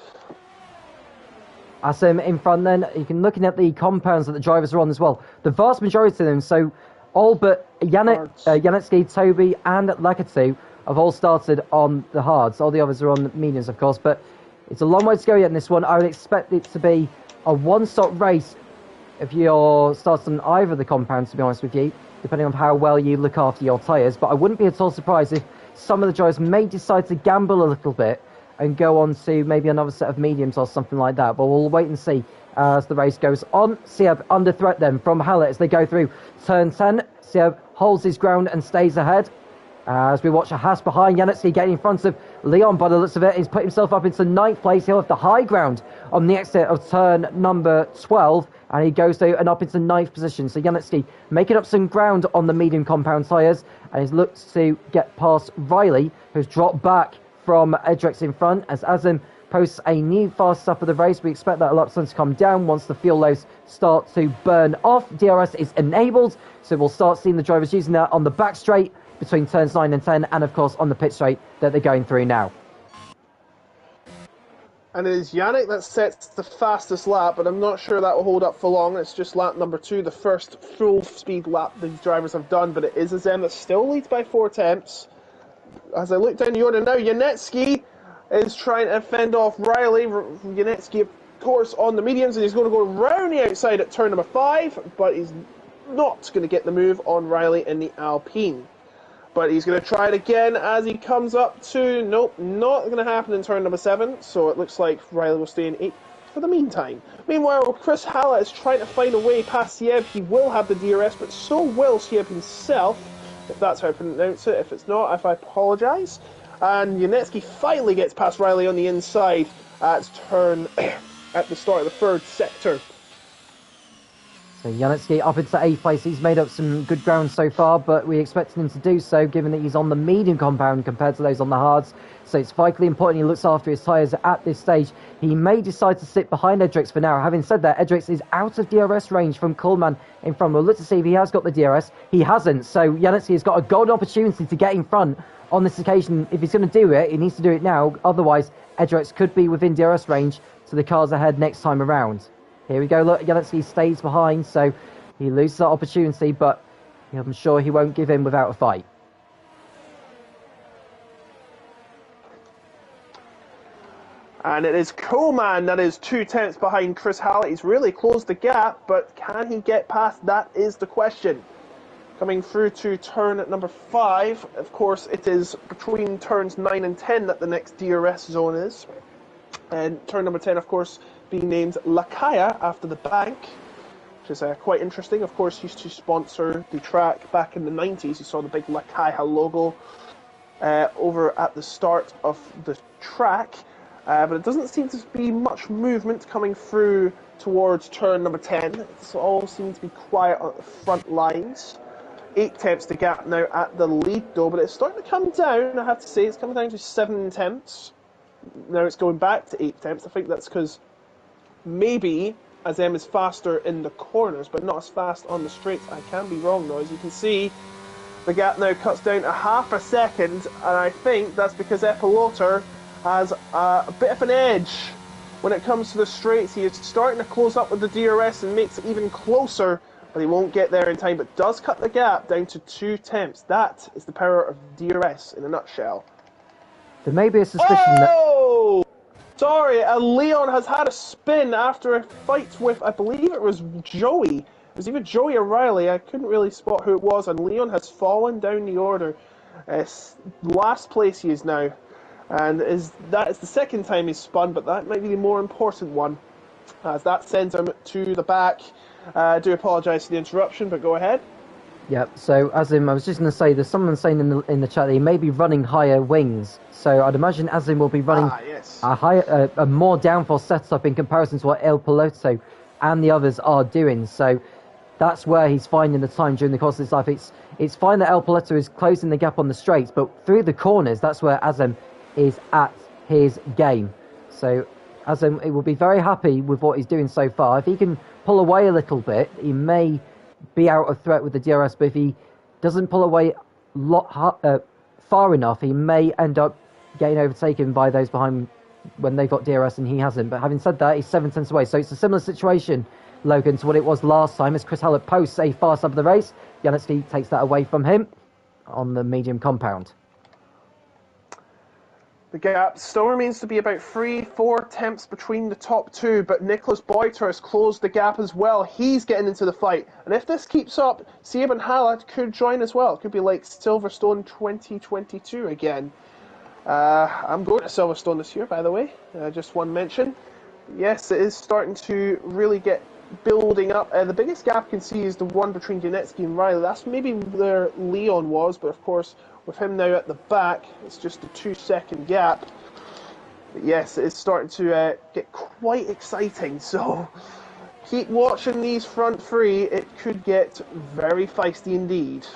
As in front then, you can looking at the compounds that the drivers are on as well. The vast majority of them, so all but Janetsky, Toby and Lakatu have all started on the hards. All the others are on the mediums, of course, but it's a long way to go yet in this one. I would expect it to be a one-stop race if you're starting on either of the compounds, to be honest with you, depending on how well you look after your tyres. But I wouldn't be at all surprised if some of the drivers may decide to gamble a little bit and go on to maybe another set of mediums or something like that. But we'll wait and see as the race goes on. Sieb under threat then from Hallett as they go through turn 10. Sieb holds his ground and stays ahead. As we watch a Haas behind Janetsky getting in front of Leon by the looks of it. He's put himself up into 9th place. He'll have the high ground on the exit of turn number 12. And he goes through and up into 9th position. So Janetsky making up some ground on the medium compound tyres. And he's looked to get past Riley, who's dropped back from Edrex in front. As Azim posts a new fast stop of the race, we expect that lap time to come down once the fuel loads start to burn off. DRS is enabled. So we'll start seeing the drivers using that on the back straight between turns 9 and 10, and of course on the pit straight that they're going through now. And it is Yannick that sets the fastest lap, but I'm not sure that will hold up for long. It's just lap number 2, the first full-speed lap these drivers have done, but it is Azem that still leads by 4 tenths. As I look down the order now, Janetsky is trying to fend off Riley. Janetsky, of course, on the mediums, and he's going to go round the outside at turn number 5, but he's not going to get the move on Riley in the Alpine. But he's going to try it again as he comes up to... Nope, not going to happen in turn number 7. So it looks like Riley will stay in 8th for the meantime. Meanwhile, Chris Hallett is trying to find a way past Sieb. He will have the DRS, but so will Sieb himself, if that's how I pronounce it. If it's not, I apologise. And Janetsky finally gets past Riley on the inside at turn... at the start of the 3rd sector. So Janetsky up into 8th place. He's made up some good ground so far, but we expect him to do so given that he's on the medium compound compared to those on the hards. So it's vitally important he looks after his tyres at this stage. He may decide to sit behind Edrix for now. Having said that, Edrix is out of DRS range from Kuhlmann in front. We'll look to see if he has got the DRS. He hasn't, so Janetsky has got a golden opportunity to get in front on this occasion. If he's going to do it, he needs to do it now. Otherwise, Edrix could be within DRS range to the cars ahead next time around. Here we go, look, Janetsky stays behind, so he loses that opportunity, but I'm sure he won't give in without a fight. And it is Coleman that is 2 tenths behind Chris Hallett. He's really closed the gap, but can he get past? That is the question. Coming through to turn number 5, of course, it is between turns 9 and 10 that the next DRS zone is. And turn number 10, of course, being named Lakaya after the bank, which is quite interesting. Of course, used to sponsor the track back in the 90s. You saw the big Lakaya logo over at the start of the track. But it doesn't seem to be much movement coming through towards turn number 10. It all seems to be quiet on the front lines. 8 tenths the gap now at the lead, though, but it's starting to come down, I have to say. It's coming down to 7 tenths. Now it's going back to 8 tenths. I think that's because maybe Azem is faster in the corners, but not as fast on the straights. I can be wrong, though. As you can see, the gap now cuts down to half a second, and I think that's because Epiloter has a bit of an edge when it comes to the straights. He is starting to close up with the DRS and makes it even closer, but he won't get there in time, but does cut the gap down to 2 tenths. That is the power of DRS in a nutshell. There may be a suspicion that... Sorry, Leon has had a spin after a fight with, I believe it was Joey. It was either Joey or Riley. I couldn't really spot who it was, and Leon has fallen down the order. Last place he is now. And that is the second time he's spun, but that might be the more important one, as that sends him to the back. I do apologise for the interruption, but go ahead. Yeah, so Azim, I was just going to say, there's someone saying in the chat that he may be running higher wings. So I'd imagine Azim will be running Yes. a more downforce setup in comparison to what El Piloto and the others are doing. So that's where he's finding the time during the course of his life. It's fine that El Piloto is closing the gap on the straights, but through the corners, that's where Azim is at his game. So Azim, he will be very happy with what he's doing so far. If he can pull away a little bit, he may be out of threat with the DRS, but if he doesn't pull away far enough, he may end up getting overtaken by those behind when they've got DRS and he hasn't. But having said that, he's 7 tenths away, so it's a similar situation, Logan, to what it was last time, as Chris Hallett posts a fast up of the race. Janecki takes that away from him on the medium compound. The gap still remains to be about 3-4 tenths between the top two, but Nicholas Boiter has closed the gap as well. He's getting into the fight. And if this keeps up, Sabin Hallett could join as well. It could be like Silverstone 2022 again. I'm going to Silverstone this year, by the way. Just one mention. Yes, it is starting to really get building up. The biggest gap you can see is the one between Janecki and Riley. That's maybe where Leon was, but of course, with him now at the back, it's just a 2-second gap. But yes, it's starting to get quite exciting. So keep watching these front three. It could get very feisty indeed.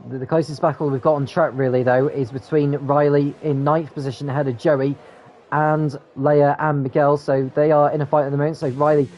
The closest battle we've got on track, really, though, is between Riley in 9th position ahead of Joey and Leia and Miguel. So they are in a fight at the moment. So Riley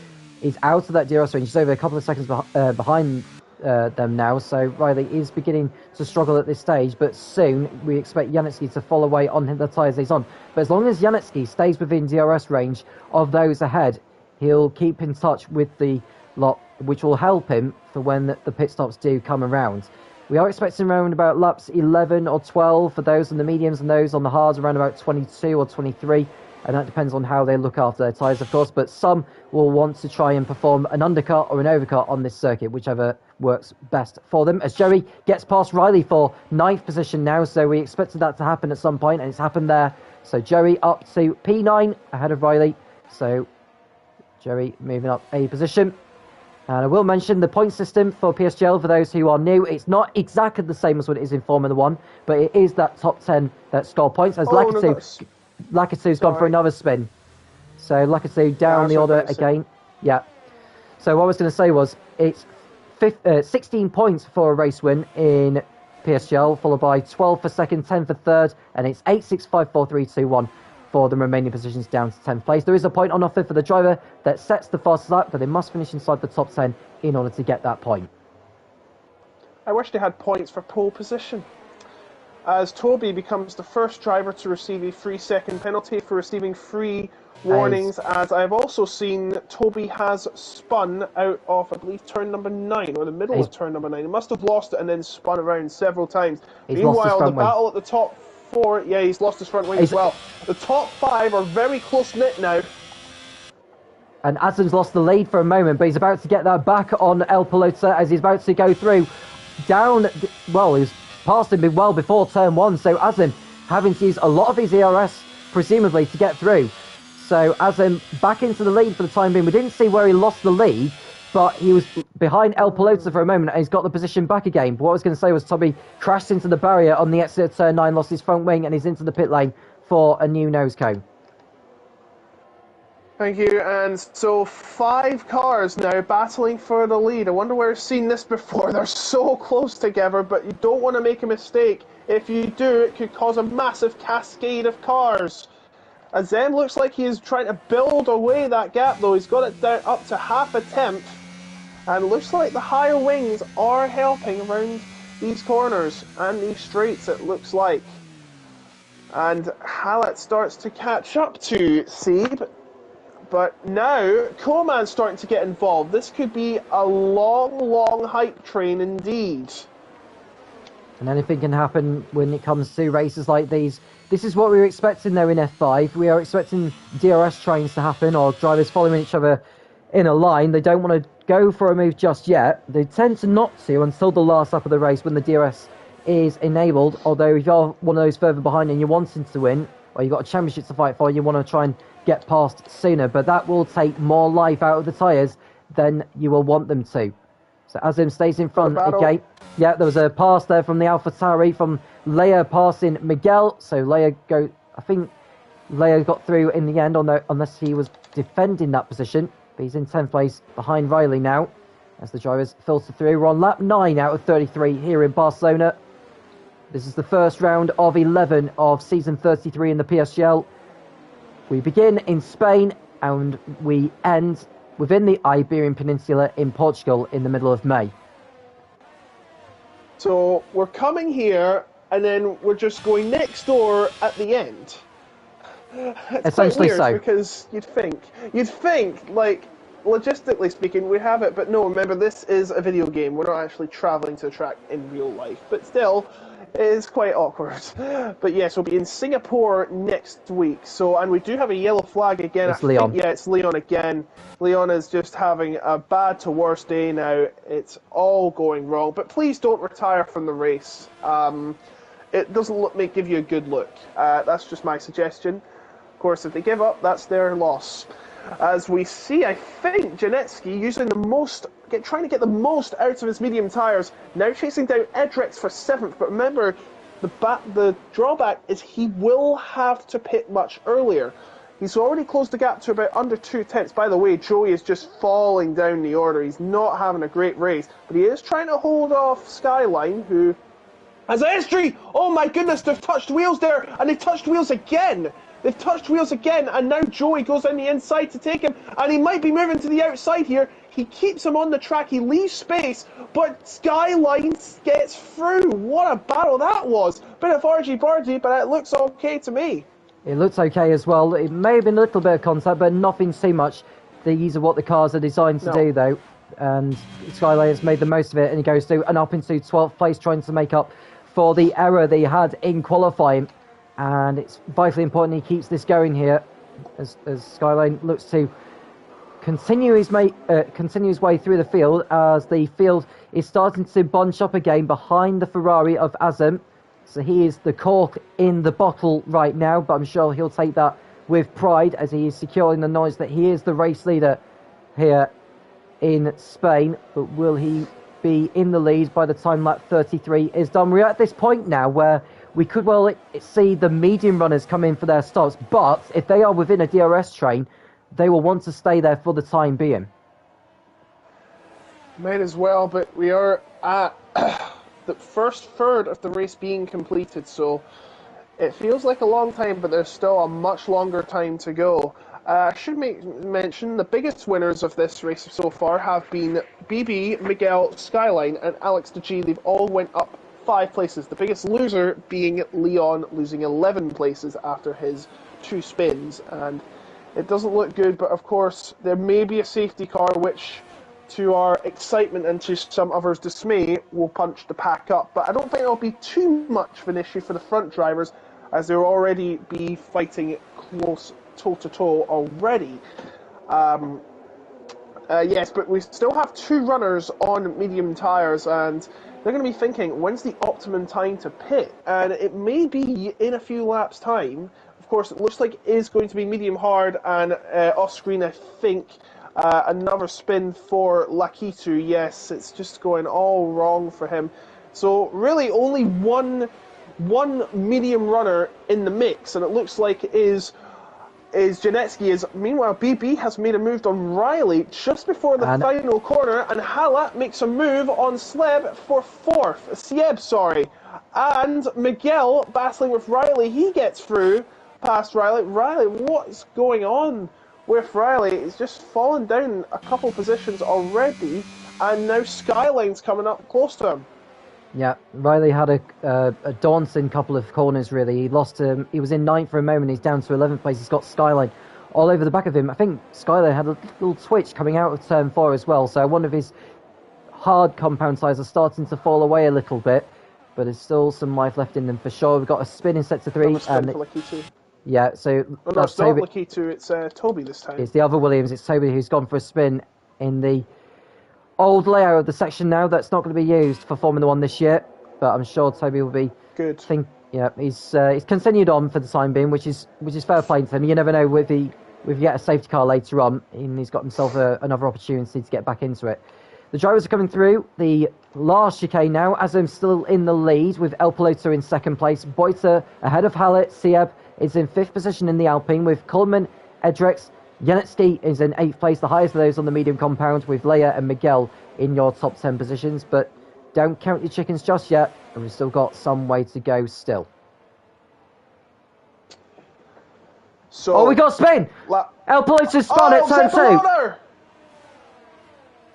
is out of that DRS range. He's over a couple of seconds behind them now, so Riley is beginning to struggle at this stage, but soon we expect Janecki to fall away on the tyres he's on. But as long as Janecki stays within DRS range of those ahead, he'll keep in touch with the lot, which will help him for when the pit stops do come around. We are expecting around about laps 11 or 12 for those on the mediums, and those on the hards around about 22 or 23. And that depends on how they look after their tyres, of course. But some will want to try and perform an undercut or an overcut on this circuit, whichever works best for them. As Joey gets past Riley for 9th position now, so we expected that to happen at some point, and it's happened there. So Joey up to P9 ahead of Riley. So Joey moving up a position. And I will mention the point system for PSGL for those who are new. It's not exactly the same as what it is in Formula 1, but it is that top 10 that score points. As Lakatu's gone for another spin. So Lakatu down the order again. Yeah. So what I was going to say was it's 16 points for a race win in PSGL, followed by 12 for second, 10 for third, and it's 8, 6, 5, 4, 3, 2, 1 for the remaining positions down to 10th place. There is a point on offer for the driver that sets the fastest lap, but they must finish inside the top 10 in order to get that point. I wish they had points for pole position, as Toby becomes the first driver to receive a 3-second penalty for receiving 3 warnings, as I've also seen Toby has spun out of, I believe, turn number 9, or the middle of turn number 9. He must have lost it and then spun around several times. Meanwhile, the battle at the top 4, yeah, he's lost his front wing as well. The top 5 are very close-knit now. And Azim's lost the lead for a moment, but he's about to get that back on El Piloto as he's about to go through down, well, he was past him well before turn 1, so Azim having to use a lot of his ERS, presumably, to get through. So Azim back into the lead for the time being. We didn't see where he lost the lead, but he was behind El Piloto for a moment and he's got the position back again. But what I was going to say was Toby crashed into the barrier on the exit of turn 9, lost his front wing, and he's into the pit lane for a new nose cone. Thank you, and so 5 cars now battling for the lead. I wonder where I've seen this before. They're so close together, but you don't want to make a mistake. If you do, it could cause a massive cascade of cars. Azem looks like he is trying to build away that gap, though. He's got it down up to half a tenth, and looks like the higher wings are helping around these corners and these straights, it looks like. And Hallett starts to catch up to Sebe. But now, Coleman's starting to get involved. This could be a long, long hype train indeed. And anything can happen when it comes to races like these. This is what we were expecting, though, in F5. We are expecting DRS trains to happen, or drivers following each other in a line. They don't want to go for a move just yet. They tend to not to until the last lap of the race when the DRS is enabled. Although if you're one of those further behind and you're wanting to win, or you've got a championship to fight for, you want to try and get past sooner. But that will take more life out of the tyres than you will want them to. So Azim stays in front again. Yeah, there was a pass there from the AlphaTauri, from Leia passing Miguel. So I think Leia got through in the end, unless he was defending that position. But he's in 10th place behind Riley now, as the drivers filter through. We're on lap 9 out of 33 here in Barcelona. This is the first round of 11 of season 33 in the PSGL. We begin in Spain and we end within the Iberian Peninsula in Portugal in the middle of May. So we're coming here and then we're just going next door at the end. It's essentially quite weird, so. because you'd think, like, logistically speaking, we have it, but no, remember, this is a video game. We're not actually travelling to the track in real life, but still, it is quite awkward. But yes, we'll be in Singapore next week. So, and we do have a yellow flag again. It's Leon. Yeah, it's Leon again. Leon is just having a bad to worse day now. It's all going wrong. But please don't retire from the race. It doesn't give you a good look. That's just my suggestion. Of course, if they give up, that's their loss. As we see, I think Janetsky trying to get the most out of his medium tyres. Now chasing down Edrex for 7th, but remember, the drawback is he will have to pit much earlier. He's already closed the gap to about under 2/10. By the way, Joey is just falling down the order. He's not having a great race, but he is trying to hold off Skyline, who has a history. Oh my goodness, they've touched wheels there, and they've touched wheels again. And now Joey goes on the inside to take him, and he might be moving to the outside here. He keeps him on the track, he leaves space, but Skyline gets through. What a battle that was. Bit of argy-bargy, but it looks okay to me. It looks okay as well. It may have been a little bit of contact, but nothing too much. These are what the cars are designed to do, though. And Skyline has made the most of it, and he goes through and up into 12th place, trying to make up for the error that he had in qualifying. And it's vitally important he keeps this going here, as Skyline looks to continue his way through the field, as the field is starting to bunch up again behind the Ferrari of Azam. So he is the cork in the bottle right now, but I'm sure he'll take that with pride, as he is securing the knowledge that he is the race leader here in Spain. But will he be in the lead by the time lap 33 is done? We're at this point now where we could well see the medium runners come in for their stops, but if they are within a DRS train, they will want to stay there for the time being. Might as well, but we are at the first third of the race being completed, so it feels like a long time, but there's still a much longer time to go. I should mention the biggest winners of this race so far have been BB, Miguel, Skyline, and Alex DeG. They've all went up 5 places. The biggest loser being Leon, losing 11 places after his 2 spins. And it doesn't look good, but of course there may be a safety car which, to our excitement and to some others' dismay, will punch the pack up. But I don't think it'll be too much of an issue for the front drivers, as they'll already be fighting close toe-to-toe already. Yes, but we still have 2 runners on medium tyres, and they're going to be thinking, when's the optimum time to pit? And it may be in a few laps' time. Of course, it looks like it is going to be medium hard, and off-screen, I think, another spin for Lakitu. Yes, it's just going all wrong for him. So really only one medium runner in the mix, and it looks like it is Janetsky. Meanwhile, BB has made a move on Riley just before the final corner, and Halat makes a move on Sieb, and Miguel battling with Riley. He gets through past Riley. Riley, what's going on with Riley? He's just fallen down a couple positions already, and now Skyline's coming up close to him. Yeah, Riley had a daunting couple of corners, really. He lost him. He was in 9th for a moment. He's down to 11th place. He's got Skyline all over the back of him. I think Skyline had a little twitch coming out of turn 4 as well. So one of his hard compound tyres are starting to fall away a little bit, but there's still some life left in them for sure. We've got a spin in sector 3. Yeah, so it's not Lakitu, it's Toby this time. It's the other Williams. It's Toby who's gone for a spin in the old layout of the section now that's not going to be used for Formula 1 this year, but I'm sure Toby will be Yeah, he's continued on for the time being, which is fair play to him. You never know if he get a safety car later on, and he's got himself another opportunity to get back into it. The drivers are coming through the last chicane now, as I'm still in the lead with El Piloto in second place. Boita ahead of Hallett. Sieb is in fifth position in the Alpine with Coleman, Edrex. Janetsky is in eighth place, the highest of those on the medium compound, with Leia and Miguel in your top 10 positions. But don't count your chickens just yet, and we've still got some way to go still. So we got spin! El Piloto spun at turn 2.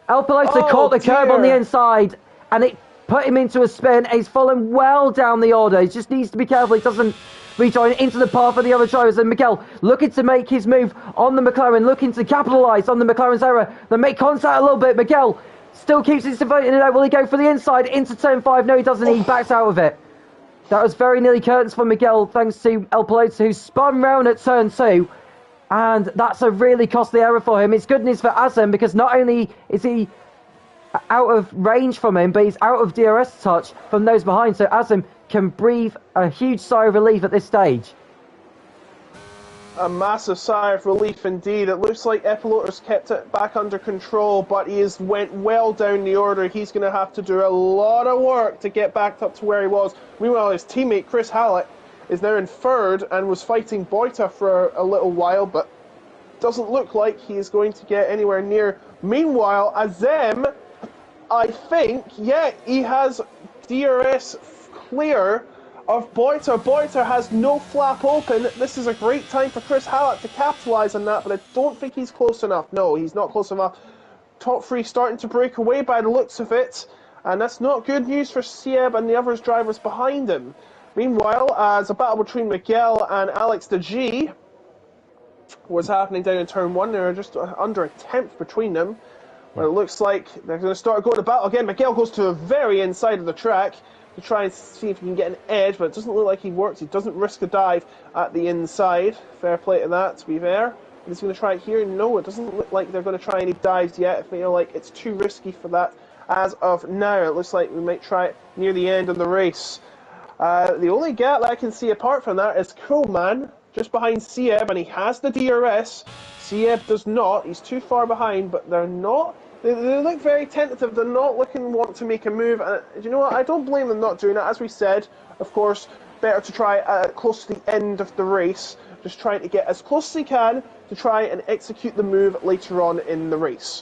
El Piloto caught the curb on the inside, and it put him into a spin. He's fallen well down the order. He just needs to be careful he doesn't rejoin into the path of the other drivers. And Miguel looking to make his move on the McLaren, looking to capitalise on the McLaren's error. They make contact a little bit. Miguel still keeps his devoting it out. Will he go for the inside into turn 5? No, he doesn't. He backs out of it. That was very nearly curtains for Miguel, thanks to El Piloto, who spun round at turn 2. And that's a really costly error for him. It's good news for Azem, because not only is he out of range from him, but he's out of DRS touch from those behind. So Azem can breathe a huge sigh of relief at this stage. A massive sigh of relief indeed. It looks like Epiloto's kept it back under control, but he has went well down the order. He's going to have to do a lot of work to get back up to where he was. Meanwhile, his teammate Chris Hallett is now in third and was fighting Boita for a little while, but doesn't look like he is going to get anywhere near. Meanwhile, Azem, I think, yeah, he has DRS clear of Boita. Boita has no flap open. This is a great time for Chris Hallett to capitalise on that, but I don't think he's close enough. No, he's not close enough. Top three starting to break away by the looks of it, and that's not good news for Sieb and the other drivers behind him. Meanwhile, as a battle between Miguel and Alex de G was happening down in turn 1, there are just under a tenth between them. But it looks like they're going to start going to battle again. Miguel goes to the very inside of the track to try and see if he can get an edge, but it doesn't look like he works. He doesn't risk a dive at the inside. Fair play to that, to be fair. He's going to try it here. No, it doesn't look like they're going to try any dives yet. I feel like it's too risky for that as of now. It looks like we might try it near the end of the race. The only gap that I can see apart from that is Coleman, just behind Sieb, and he has the DRS. Sieb does not. He's too far behind, but they're not. They look very tentative. They're not want to make a move. And you know what? I don't blame them not doing it. As we said, of course, better to try close to the end of the race. Just trying to get as close as he can to try and execute the move later on in the race.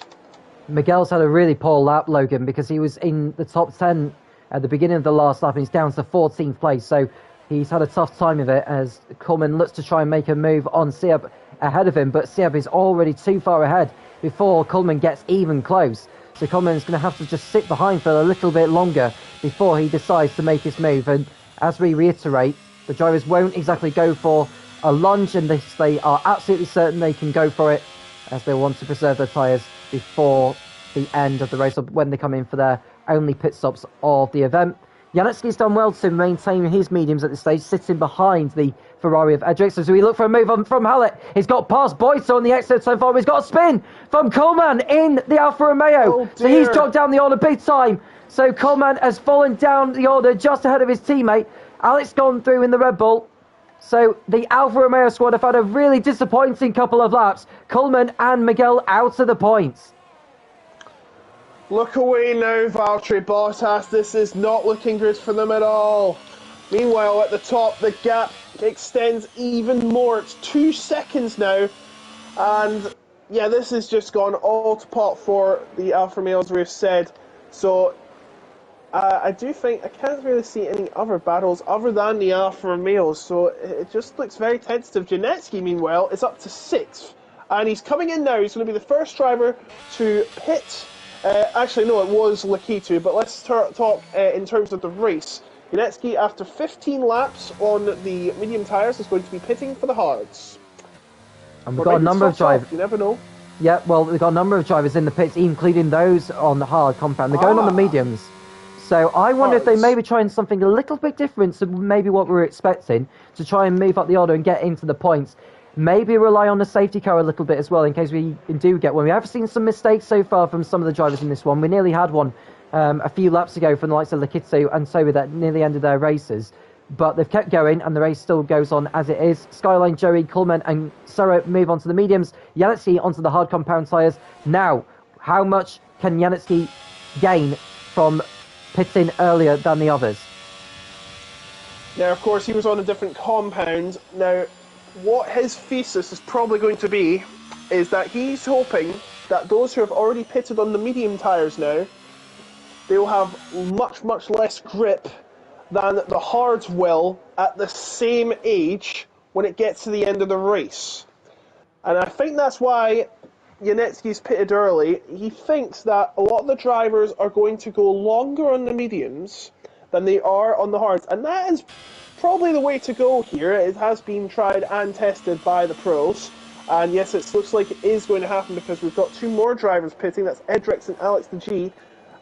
Miguel's had a really poor lap, Logan, because he was in the top 10 at the beginning of the last lap, and he's down to 14th place. So he's had a tough time of it as Coleman looks to try and make a move on Sieb ahead of him, but Sieb is already too far ahead before Coleman gets even close. So Coleman's going to have to just sit behind for a little bit longer before he decides to make his move. And as we reiterate, the drivers won't exactly go for a lunge, and they are absolutely certain they can go for it, as they want to preserve their tyres before the end of the race, or when they come in for their only pit stops of the event. Janetsky's done well to maintain his mediums at this stage, sitting behind the Ferrari of Edric. So we look for a move on from Hallett. He's got past Boyce on the exit so far. He's got a spin from Coleman in the Alfa Romeo. So he's dropped down the order big time. So Coleman has fallen down the order just ahead of his teammate. Alex gone through in the Red Bull. So the Alfa Romeo squad have had a really disappointing couple of laps. Coleman and Miguel out of the points. Look away now, Valtteri Bottas. This is not looking good for them at all. Meanwhile, at the top, the gap extends even more. It's 2 seconds now. And, yeah, this has just gone all to pot for the Alfa Romeo, as we've said. So, I do think I can't really see any other battles other than the Alfa Romeo. So, it just looks very tentative. Janetsky, meanwhile, is up to 6th. And he's coming in now. He's going to be the first driver to pit. Actually, no, it was Lakitu, but let's talk in terms of the race. Janetsky, after 15 laps on the medium tyres, is going to be pitting for the hards. And we've got a number of drivers. You never know. Yeah, well, we've got a number of drivers in the pits, including those on the hard compound. They're going on the mediums. So I wonder if they may be trying something a little bit different to maybe what we were expecting, to try and move up the order and get into the points. Maybe rely on the safety car a little bit as well in case we do get one. We have seen some mistakes so far from some of the drivers in this one. We nearly had one a few laps ago from the likes of Lakitu and Sober that nearly ended their races. but they've kept going, and the race still goes on as it is. Skyline, Joey, Coleman, and Sarah move on to the mediums. Janetsky onto the hard compound tyres. Now, how much can Janetsky gain from pitting earlier than the others? Now, of course, he was on a different compound. Now, what his thesis is probably going to be is that he's hoping that those who have already pitted on the medium tyres now, they will have much, much less grip than the hards will at the same age when it gets to the end of the race. And I think that's why Janetsky's pitted early. He thinks that a lot of the drivers are going to go longer on the mediums than they are on the hards. And that is probably the way to go here. It has been tried and tested by the pros. And yes, it looks like it is going to happen because we've got two more drivers pitting. That's Edrix and Alex the G.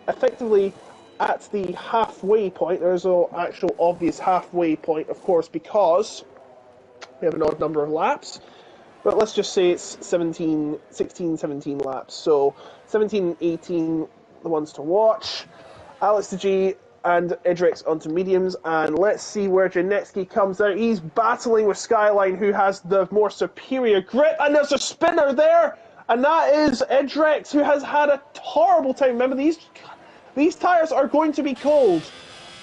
Effectively, at the halfway point, there's an actual obvious halfway point, of course, because we have an odd number of laps. But let's just say it's 16, 17 laps. So 17 and 18, the ones to watch. Alex the G and Idrix onto mediums. And let's see where Janetsky comes out. He's battling with Skyline, who has the more superior grip. And there's a spinner there. And that is Idrix, who has had a horrible time. Remember, these tyres are going to be cold.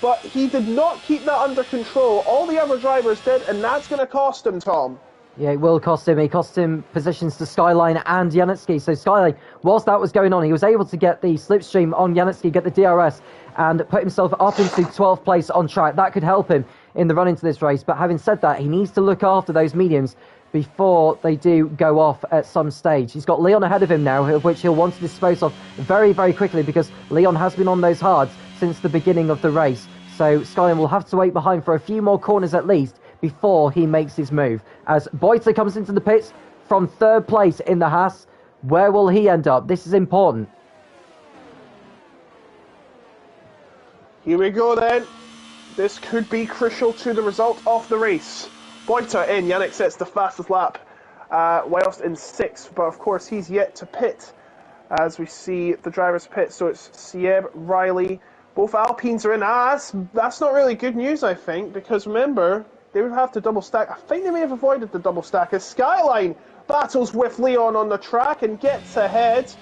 But he did not keep that under control. All the other drivers did, and that's going to cost him, Tom. Yeah, it will cost him. It cost him positions to Skyline and Janetsky. So Skyline, whilst that was going on, he was able to get the slipstream on Janetsky, get the DRS, and put himself up into 12th place on track. That could help him in the run into this race. But having said that, he needs to look after those mediums before they do go off at some stage. He's got Leon ahead of him now, of which he'll want to dispose of very, very quickly because Leon has been on those hards since the beginning of the race. So Skyline will have to wait behind for a few more corners at least before he makes his move. As Boyter comes into the pits from third place in the Haas, where will he end up? This is important. Here we go then. This could be crucial to the result of the race. Boyter in, Yannick sets the fastest lap, whilst in 6th, but of course he's yet to pit as we see the drivers pit. So it's Sieb, Riley, both Alpines are in. That's not really good news, I think, because remember, they would have to double stack. I think they may have avoided the double stack as Skyline battles with Leon on the track and gets ahead.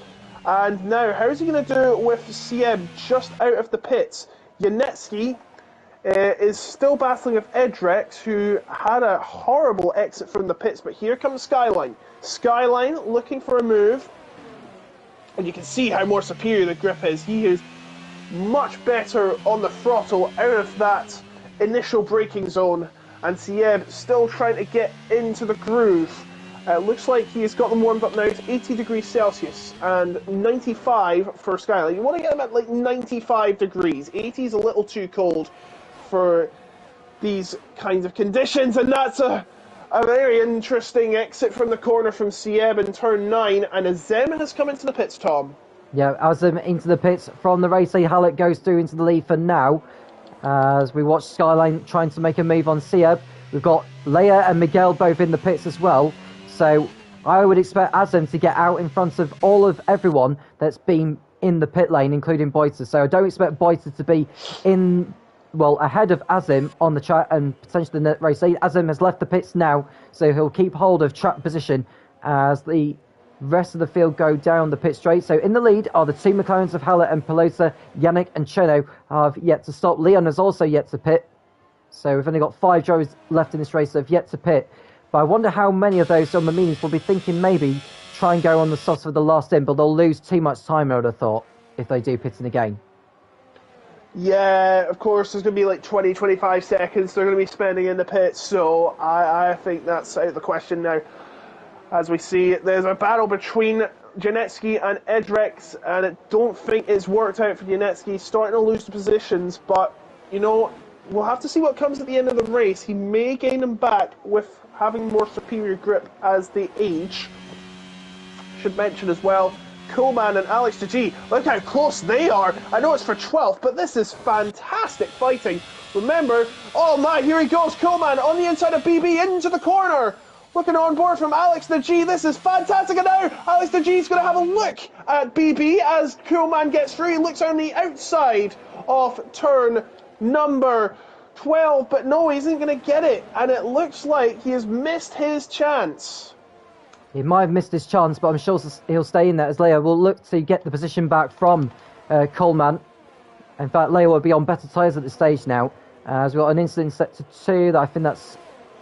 And now, how's he going to do with Sieb just out of the pits? Janetsky is still battling with Edrex, who had a horrible exit from the pits, but here comes Skyline. Skyline looking for a move, and you can see how more superior the grip is. He is much better on the throttle out of that initial braking zone, and Sieb still trying to get into the groove. Looks like he's got them warmed up now to 80 degrees Celsius and 95 for Skyline. You want to get them at like 95 degrees. 80 is a little too cold for these kinds of conditions, and that's a very interesting exit from the corner from Sieb in turn 9, and Azem has come into the pits, Tom. Yeah, Azem into the pits from the race. Hallett goes through into the lead for now. As we watch Skyline trying to make a move on Sieb. We've got Leia and Miguel both in the pits as well. So I would expect Azem to get out in front of everyone that's been in the pit lane, including Boyter. So I don't expect Boyter to be ahead of Azem on the track and potentially the race lead. Azem has left the pits now, so he'll keep hold of track position as the rest of the field go down the pit straight. So in the lead are the two McLarens of Haller and Pelota. Yannick and Cheno have yet to stop. Leon has also yet to pit. So we've only got 5 drivers left in this race that have yet to pit. But I wonder how many of those on the minis will be thinking maybe try and go on the soft for the last in, but they'll lose too much time, I would have thought, if they do pit in again. Yeah, of course, there's going to be like 20, 25 seconds they're going to be spending in the pits, so I think that's out of the question now. As we see, there's a battle between Janetsky and Edrex, and I don't think it's worked out for Janetsky. He's starting to lose the positions, but, you know, we'll have to see what comes at the end of the race. He may gain them back with having more superior grip as they age. Should mention as well, Coleman and Alex G. Look how close they are. I know it's for 12th, but this is fantastic fighting. Remember, oh my, here he goes, Coleman on the inside of BB into the corner. Looking on board from Alex the G. This is fantastic. And now Alex the G is going to have a look at BB as Coolman gets through. He looks on the outside of turn number 12, but no, he isn't going to get it. And it looks like he has missed his chance. He might have missed his chance, but I'm sure he'll stay in there as Leo will look to get the position back from Coleman. In fact, Leo will be on better tyres at this stage now. As we've got an incident in sector 2, that I think that's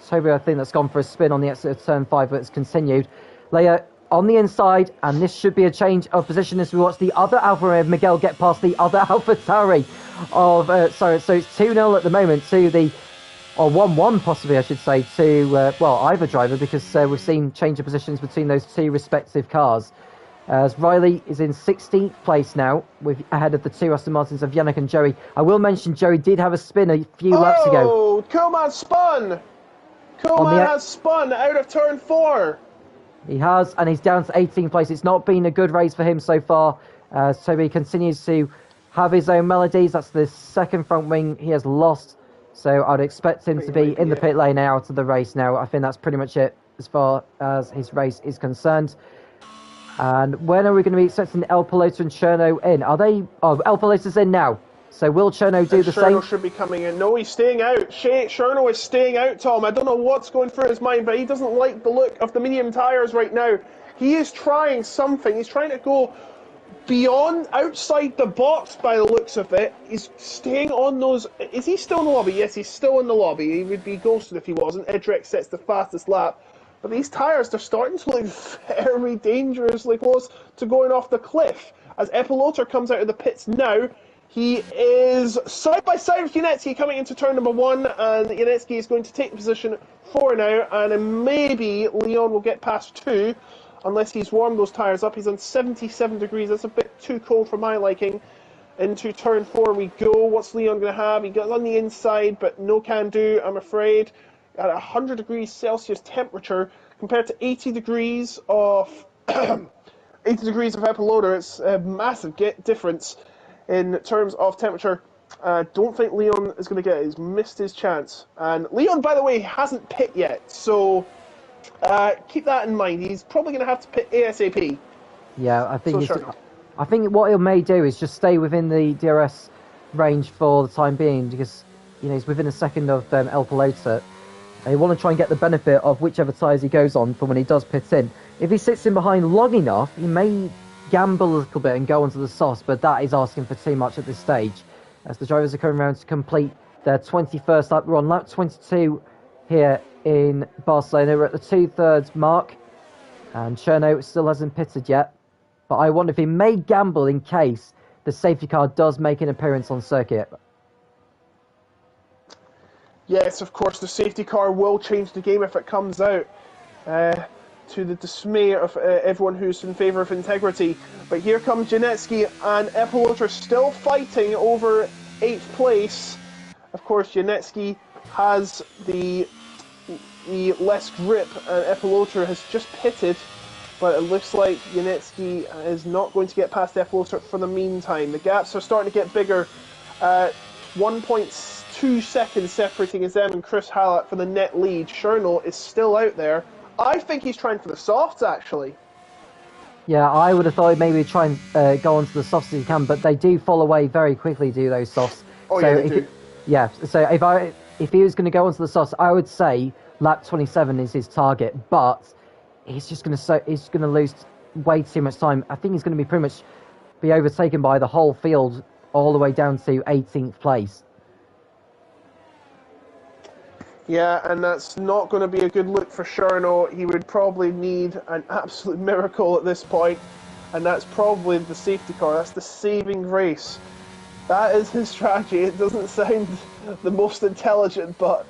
Toby, I think that's gone for a spin on the exit of turn 5, but it's continued. Leo on the inside, and this should be a change of position as we watch the other Alfa Miguel get past the other AlphaTauri of, so it's 2-0 at the moment to the, or 1-1 possibly I should say, to, either driver, because we've seen change of positions between those two respective cars. As Riley is in 16th place now, with ahead of the two Aston Martins of Yannick and Joey. I will mention Joey did have a spin a few laps ago. Oh, Coleman spun! Coleman has spun out of turn 4. He has, and he's down to 18th place. It's not been a good race for him so far. So he continues to have his own melodies. That's the second front wing he has lost. So I'd expect him to be in the pit lane out of the race now. I think that's pretty much it as far as his race is concerned. And when are we going to be expecting El Piloto and Cherno in? Are they? Oh, El Piloto's in now. So will Cherno do the same? Cherno should be coming in. No, he's staying out. Cherno is staying out, Tom. I don't know what's going through his mind, but he doesn't like the look of the medium tyres right now. He is trying something. He's trying to go beyond, outside the box by the looks of it. He's staying on those... Is he still in the lobby? Yes, he's still in the lobby. He would be ghosted if he wasn't. Edric sets the fastest lap. But these tyres, they're starting to look very dangerously close to going off the cliff. As Epiloter comes out of the pits now, he is side by side with Janetsky coming into turn number 1, and Janetsky is going to take position 4 now, and then maybe Leon will get past 2, unless he's warmed those tyres up. He's on 77 degrees, that's a bit too cold for my liking. Into turn 4 we go. What's Leon going to have? He got on the inside, but no can do, I'm afraid. At 100 degrees Celsius temperature compared to 80 degrees of 80 degrees of Epiloter. It's a massive difference in terms of temperature. Don't think Leon is going to get it. He's missed his chance. And Leon, by the way, hasn't pit yet, so keep that in mind. He's probably going to have to pit ASAP. Yeah, I think I think what he may do is just stay within the DRS range for the time being, because he's within a second of El Piloto. They want to try and get the benefit of whichever tyres he goes on for when he does pit in. If he sits in behind long enough, he may gamble a little bit and go onto the softs, but that is asking for too much at this stage. As the drivers are coming around to complete their 21st lap. We're on lap 22 here in Barcelona. We're at the 2/3 mark, and Cherno still hasn't pitted yet. But I wonder if he may gamble in case the safety car does make an appearance on circuit. Yes, of course, the safety car will change the game if it comes out, to the dismay of everyone who's in favour of integrity. But here comes Janetsky, and Epiloter still fighting over 8th place. Of course, Janetsky has the less grip, and Epiloter has just pitted, but it looks like Janetsky is not going to get past Epiloter for the meantime. The gaps are starting to get bigger. 1.2 seconds separating Azem and Chris Hallett for the net lead. Cherno is still out there. I think he's trying for the softs, actually. Yeah, I would have thought maybe try and go onto the softs as he can, but they do fall away very quickly, do those softs. Oh, so yeah, they do. Yeah, so if he was going to go onto the softs, I would say lap 27 is his target, but he's going to lose way too much time. I think he's going to be pretty much be overtaken by the whole field all the way down to 18th place. Yeah, and that's not going to be a good look for Cherno. He would probably need an absolute miracle at this point, and that's probably the safety car. That's the saving grace. That is his strategy. It doesn't sound the most intelligent, but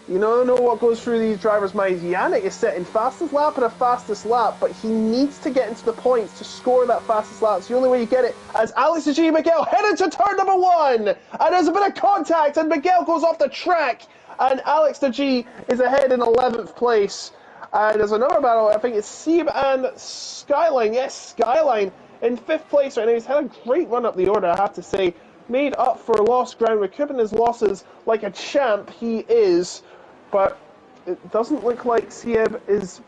you know what goes through these drivers' minds. Yannick is setting fastest lap and a fastest lap, but he needs to get into the points to score that fastest lap. It's the only way you get it. As Alex G. Miguel head into turn number 1, and there's a bit of contact, and Miguel goes off the track, and Alex G is ahead in 11th place. And there's another battle. I think it's Sieb and Skyline. Yes, Skyline in 5th place right now. He's had a great run up the order, I have to say. Made up for lost ground, recouping his losses like a champ he is. But it doesn't look like Sieb is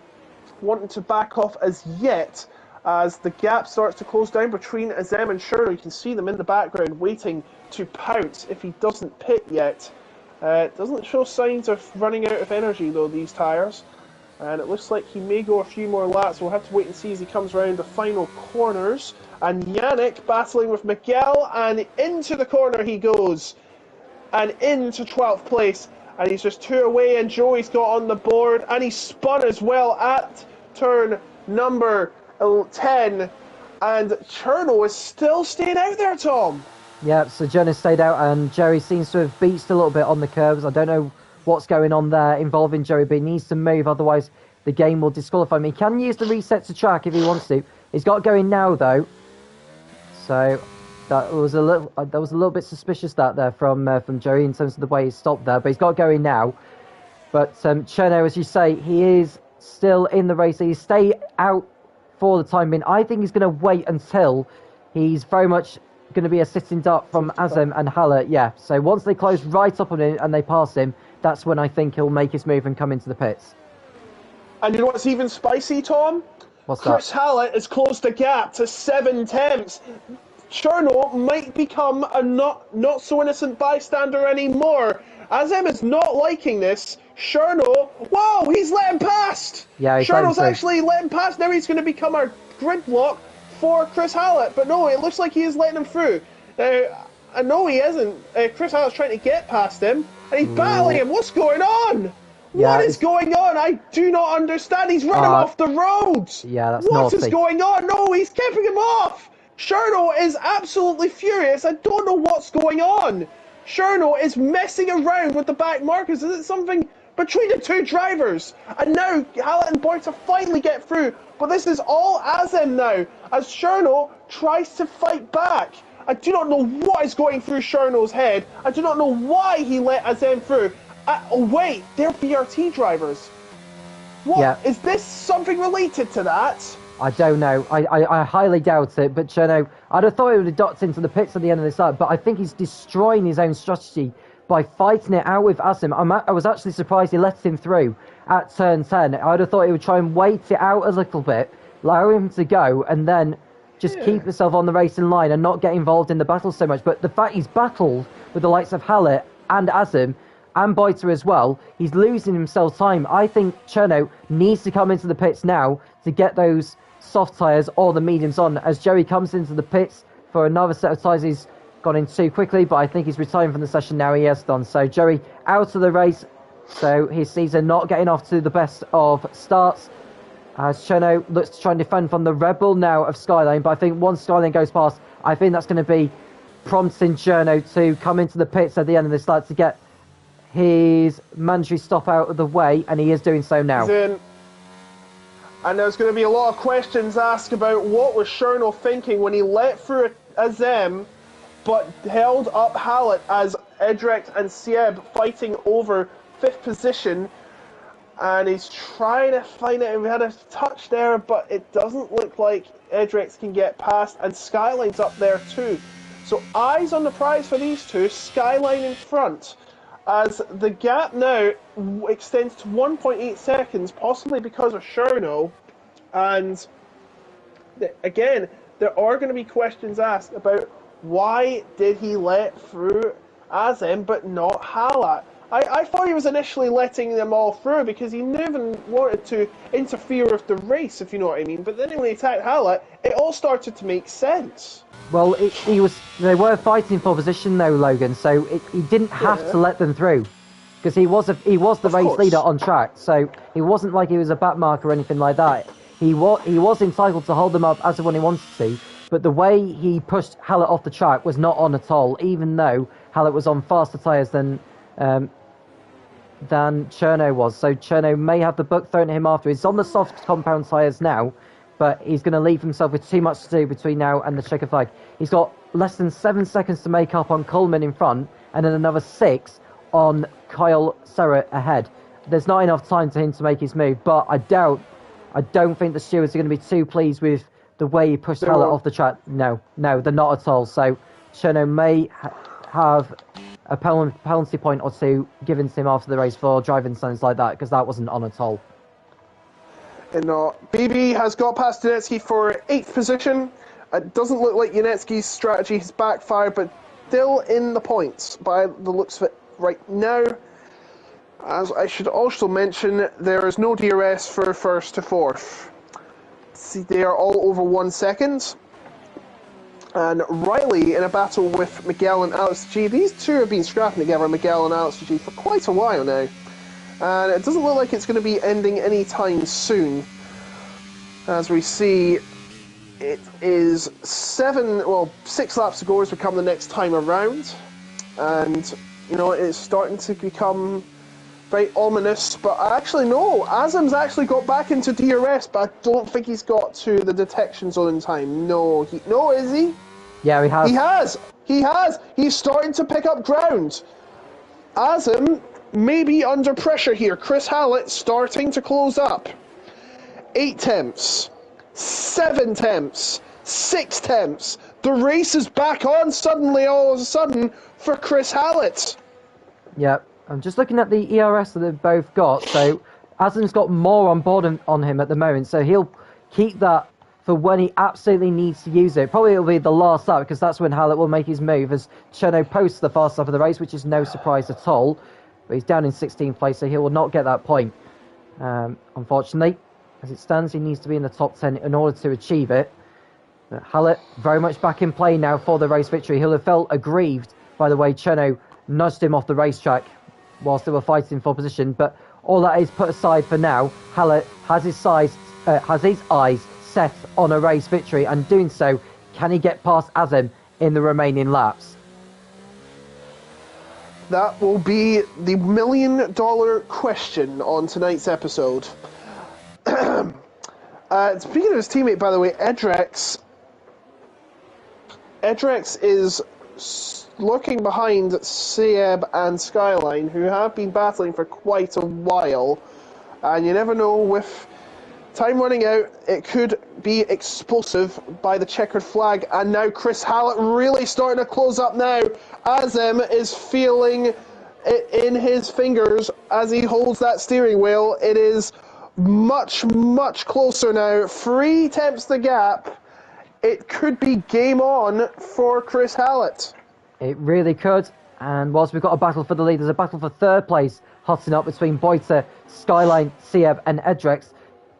wanting to back off as yet, as the gap starts to close down between Azem and Cherno. You can see them in the background waiting to pounce if he doesn't pit yet. It doesn't show signs of running out of energy though, these tyres. And it looks like he may go a few more laps. We'll have to wait and see as he comes around the final corners. And Yannick battling with Miguel, and into the corner he goes. And into 12th place. And he's just 2 away, and Joey's got on the board. And he spun as well at turn number 10. And Cherno is still staying out there, Tom. Yeah, so Jonas stayed out, and Joey seems to have beached a little bit on the curves. I don't know what's going on there involving Joey, but he needs to move, otherwise the game will disqualify him. He can use the reset to track if he wants to. He's got going now, though. So that was a little bit suspicious there from Joey in terms of the way he stopped there, but he's got going now. But Cherno, as you say, he is still in the race. He stay out for the time being. I think he's going to wait until he's very much going to be a sitting duck from Azem and Haller. Yeah, so once they close right up on him and they pass him, that's when I think he'll make his move and come into the pits. And you know what's even spicy, Tom? What's Chris that? Hallett has closed the gap to 7 tenths. Cherno might become a not so innocent bystander anymore. Azem is not liking this. Cherno, whoa, he's letting past. Yeah, Cherno's actually letting past. Now he's going to become our gridlock for Chris Hallett. But no, it looks like he is letting him through. Now, I know he isn't. Chris Hallett's trying to get past him, and he's battling him. What's going on? Yeah, what is going on? I do not understand. He's running off the roads. Yeah, that's What naughty. is going on? No, he's keeping him off. Cherno is absolutely furious. I don't know what's going on. Cherno is messing around with the back markers. Is it something between the two drivers? And now Hallett and Boyta finally get through. But this is all Azem now, as Cherno tries to fight back. I do not know what is going through Cherno's head. I do not know why he let Azem through. Oh wait, they're BRT drivers. What? Yeah. Is this something related to that? I don't know. I highly doubt it. But Cherno, I'd have thought he would have docked into the pits at the end of this lap. But I think he's destroying his own strategy by fighting it out with Azem. I was actually surprised he let him through at turn 10. I'd have thought he would try and wait it out a little bit, allow him to go, and then just keep himself on the racing line and not get involved in the battle so much. But the fact he's battled with the likes of Hallett and Azem and Boyta as well, he's losing himself time. I think Cherno needs to come into the pits now to get those soft tyres or the mediums on. As Joey comes into the pits for another set of tyres, he's gone in too quickly, but I think he's retiring from the session now. He has done. So Joey out of the race, so his season not getting off to the best of starts. As Cherno looks to try and defend from the Red Bull now of Skyline, but I think once Skyline goes past, I think that's going to be prompting Cherno to come into the pits at the end of this lap to get his mandatory stop out of the way, and he is doing so now. He's in. And there's going to be a lot of questions asked about what was Cherno thinking when he let through Azem, but held up Hallett as Edrecht and Sieb fighting over 5th position. And he's trying to find it. We had a touch there, but it doesn't look like Edrecht can get past. And Skyline's up there too. So eyes on the prize for these two. Skyline in front, as the gap now extends to 1.8 seconds, possibly because of Cherno. And again, there are going to be questions asked about why did he let through Azem but not Hallett. I thought he was initially letting them all through because he never wanted to interfere with the race, if you know what I mean. But then when he attacked Hallett, it all started to make sense. Well, they were fighting for position though, Logan, so he didn't have to let them through. Because he was the race leader on track, so it wasn't like he was a back marker or anything like that. He was entitled to hold them up as when he wanted to, but the way he pushed Hallett off the track was not on at all, even though Hallett was on faster tyres than Cherno was. So Cherno may have the book thrown at him after. He's on the soft compound tyres now, but he's going to leave himself with too much to do between now and the checkered flag. He's got less than 7 seconds to make up on Coleman in front, and then another 6 on Kyle Serra ahead. There's not enough time for him to make his move, but I don't think the stewards are going to be too pleased with the way he pushed Hallett off the track. No, they're not at all. So Cherno may have a penalty point or two given to him after the race for driving signs like that, because that wasn't on at all. No, BB has got past Yanetsky for 8th position. It doesn't look like Yanetsky's strategy has backfired, but still in the points by the looks of it right now. As I should also mention, there is no DRS for first to fourth. See, they are all over 1 second. And Riley in a battle with Miguel and Alex G. These two have been scrapping together, Miguel and Alex G, for quite a while now. And it doesn't look like it's going to be ending anytime soon. As we see, it is 6 laps to go as we come the next time around. And, it's starting to become very ominous. But actually, no, Azam's actually got back into DRS, but I don't think he's got to the detection zone in time. No, is he? Yeah, he has. He has. He's starting to pick up ground. Azam may be under pressure here. Chris Hallett starting to close up. 8 temps. 7 temps. 6 temps. The race is back on suddenly, all of a sudden, for Chris Hallett. Yeah, I'm just looking at the ERS that they've both got. So Azam's got more on board on him at the moment, so he'll keep that for when he absolutely needs to use it. Probably it'll be the last lap, because that's when Hallett will make his move, as Cherno posts the fast lap of the race, which is no surprise at all. But he's down in 16th place, so he will not get that point. Unfortunately, as it stands, he needs to be in the top 10 in order to achieve it. But Hallett very much back in play now for the race victory. He'll have felt aggrieved by the way Cherno nudged him off the racetrack whilst they were fighting for position. But all that is put aside for now. Hallett has his eyes set on a race victory, and doing so, can he get past Azam in the remaining laps? That will be the $1 million question on tonight's episode. Speaking of his teammate, by the way, Edrex is lurking behind Seb and Skyline, who have been battling for quite a while. And you never know, with time running out, it could be explosive by the checkered flag. And now Chris Hallett really starting to close up now. Azam is feeling it in his fingers as he holds that steering wheel. It is much, much closer now. 3 temps the gap. It could be game on for Chris Hallett. It really could. And whilst we've got a battle for the lead, there's a battle for third place hotting up between Boiter, Skyline, Sieb and Edrex.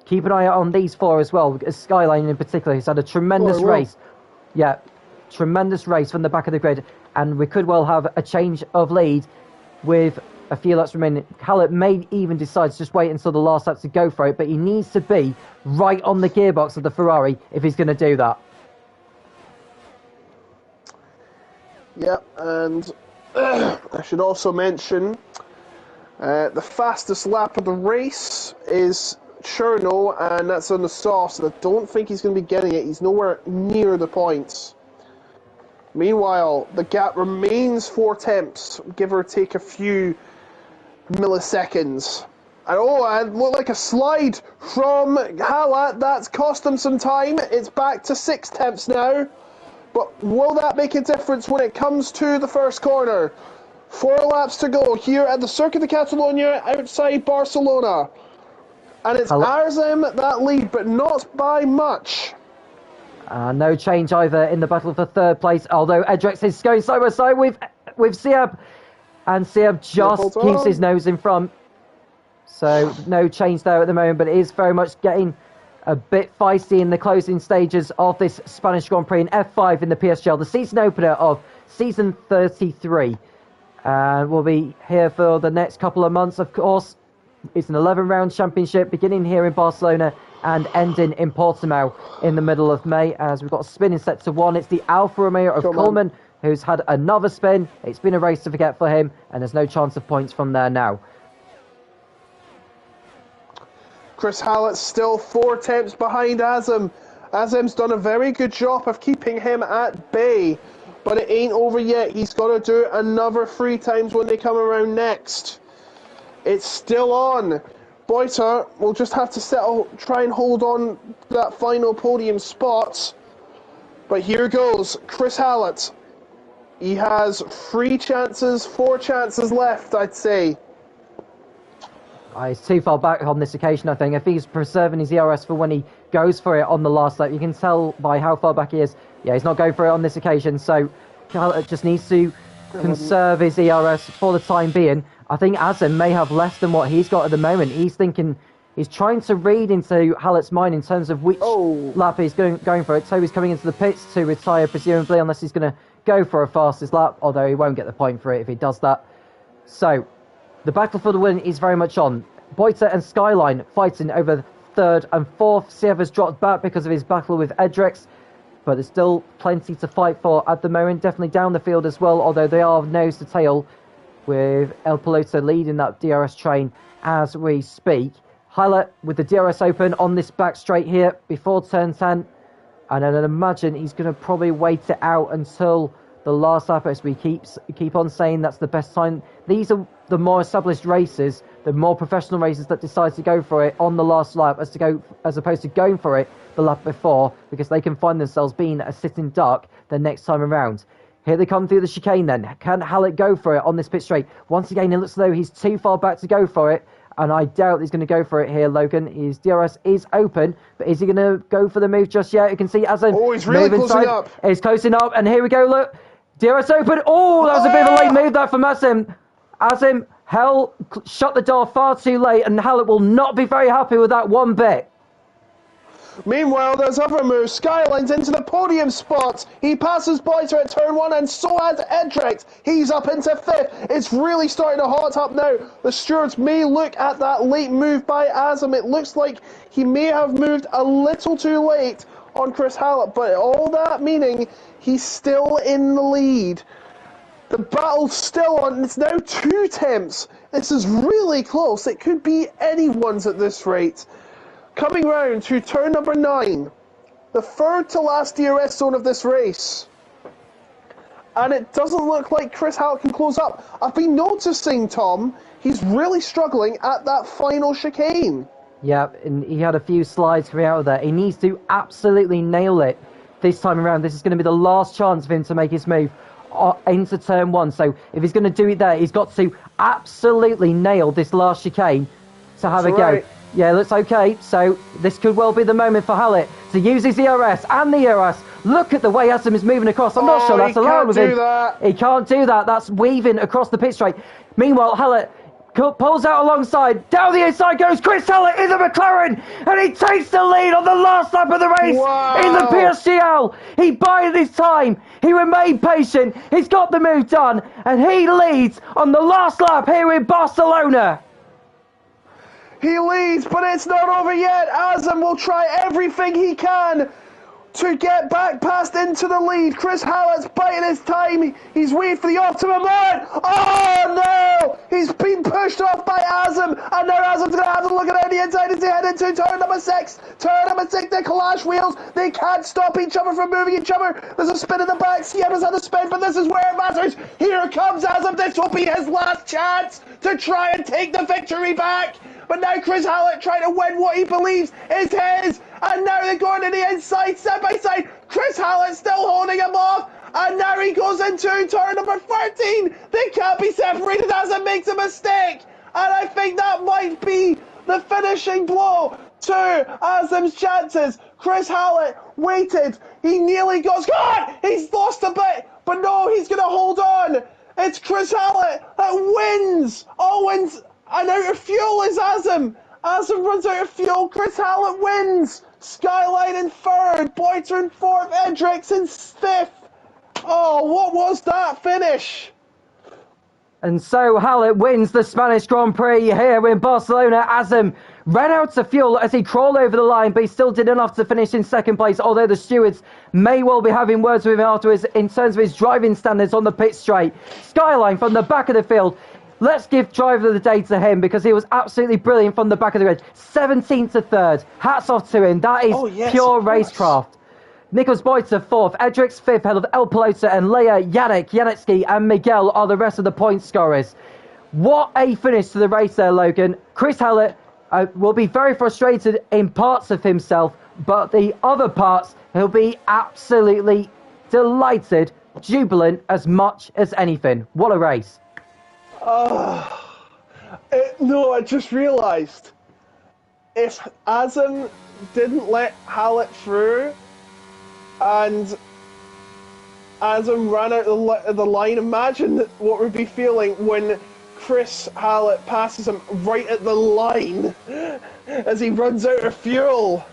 Keep an eye out on these 4 as well. Skyline in particular, who's had a tremendous race. Yeah, tremendous race from the back of the grid. And we could well have a change of lead with a few laps remaining. Hallett may even decide to just wait until the last lap to go for it, but he needs to be right on the gearbox of the Ferrari if he's going to do that. Yeah, and I should also mention the fastest lap of the race is Cherno, and that's on the soft, and I don't think he's going to be getting it. He's nowhere near the points. Meanwhile, the gap remains 4 temps, give or take a few milliseconds. And it looked like a slide from Hallett. That's cost him some time. It's back to 6 temps now. But will that make a difference when it comes to the first corner? 4 laps to go here at the Circuit de Catalunya outside Barcelona. And it's Azam that lead, but not by much. No change either in the battle for third place, although Edrex is going side by side with Sieb. And Sieb just keeps his nose in front. So no change there at the moment, but it is very much getting a bit feisty in the closing stages of this Spanish Grand Prix in F5 in the PSGL, the season opener of season 33. And we'll be here for the next couple of months, of course. It's an 11-round championship beginning here in Barcelona and ending in Portimao in the middle of May, as we've got a spinning set to 1. It's the Alfa Romeo of Coleman, who's had another spin. It's been a race to forget for him, and there's no chance of points from there now. Chris Hallett still 4 temps behind Azam. Azam's done a very good job of keeping him at bay, but it ain't over yet. He's got to do it another 3 times when they come around next. It's still on. Boiter will just have to try and hold on to that final podium spot. But here goes Chris Hallett. He has 4 chances left, I'd say. He's too far back on this occasion, I think. If he's preserving his ERS for when he goes for it on the last lap, you can tell by how far back he is. Yeah, he's not going for it on this occasion, so Hallett just needs to conserve his ERS for the time being. I think Azem may have less than what he's got at the moment. He's trying to read into Hallett's mind in terms of which lap he's going for it. Toby's coming into the pits to retire, presumably, unless he's going to go for a fastest lap, although he won't get the point for it if he does that. So, the battle for the win is very much on. Boiter and Skyline fighting over third and fourth. Siever's dropped back because of his battle with Edrix, but there's still plenty to fight for at the moment. Definitely down the field as well, although they are nose to tail with El Piloto leading that DRS train as we speak. Hallett with the DRS open on this back straight here before turn 10, and I'd imagine he's going to probably wait it out until the last lap, as we keep on saying that's the best time. These are the more established races, the more professional races that decide to go for it on the last lap as opposed to going for it the lap before, because they can find themselves being a sitting duck the next time around. Here they come through the chicane then. Can Hallett go for it on this pit straight? Once again, it looks as though he's too far back to go for it, and I doubt he's going to go for it here, Logan. His DRS is open, but is he going to go for the move just yet? You can see Azem. Oh, he's really closing up. He's closing up, and here we go, look. DRS open. Oh, that was a bit of a late move there from Azem. Azem, shut the door far too late, and Hallett will not be very happy with that one bit. Meanwhile, there's other moves. Skyline's into the podium spot. He passes Boiter at turn 1, and so has Edrex. He's up into 5th. It's really starting to hot up now. The stewards may look at that late move by Azem. It looks like he may have moved a little too late on Chris Hallett, but all that meaning he's still in the lead. The battle's still on. It's now 2 temps. This is really close. It could be anyone's at this rate. Coming round to turn number 9, the third to last DRS zone of this race. And it doesn't look like Chris Hallett can close up. I've been noticing, Tom, he's really struggling at that final chicane. Yeah, and he had a few slides coming out of there. He needs to absolutely nail it this time around. This is going to be the last chance for him to make his move into turn 1. So if he's going to do it there, he's got to absolutely nail this last chicane to have a go. Yeah, looks okay. So this could well be the moment for Hallett to use his ERS and the ERS. Look at the way Azem is moving across. I'm not sure that's allowed with him. He can't do that. That's weaving across the pit straight. Meanwhile, Hallett pulls out alongside. Down the inside goes Chris Hallett in the McLaren, and he takes the lead on the last lap of the race in the PSGL. He bided his time. He remained patient. He's got the move done, and he leads on the last lap here in Barcelona. He leads, but it's not over yet. Azem will try everything he can to get back past into the lead. Chris Hallett's biting his time. He's waiting for the optimum moment. Oh no! He's been pushed off by Azem, and now Azem's going to have to look at the inside as they head into turn number 6. Turn number 6, they clash wheels. They can't stop each other from moving each other. There's a spin in the back. Siever's had a spin, but this is where it matters. Here comes Azem. This will be his last chance to try and take the victory back. But now Chris Hallett trying to win what he believes is his. And now they're going to the inside, side by side. Chris Hallett still holding him off. And now he goes into turn number 13. They can't be separated as it makes a mistake. And I think that might be the finishing blow to Azem's chances. Chris Hallett waited. He nearly goes, God! He's lost a bit. But no, he's going to hold on. It's Chris Hallett that wins. Owens. And out of fuel is Azem. Azem runs out of fuel. Chris Hallett wins. Skyline in 3rd. Boiter in 4th. Edrix in 5th. Oh, what was that finish? And so Hallett wins the Spanish Grand Prix here in Barcelona. Azem ran out of fuel as he crawled over the line, but he still did enough to finish in 2nd place, although the stewards may well be having words with him afterwards in terms of his driving standards on the pit straight. Skyline from the back of the field. Let's give driver of the day to him because he was absolutely brilliant from the back of the grid. 17th to 3rd. Hats off to him. That is pure racecraft. Nicholas Boiter 4th. Edrix 5th, ahead of El Piloto and Leia, Yannick, Janetsky and Miguel are the rest of the point scorers. What a finish to the race there, Logan. Chris Hallett will be very frustrated in parts of himself, but the other parts, he'll be absolutely delighted, jubilant as much as anything. What a race. No, I just realised. If Azem didn't let Hallett through, and Adam ran out the line. Imagine what we'd be feeling when Chris Hallett passes him right at the line as he runs out of fuel.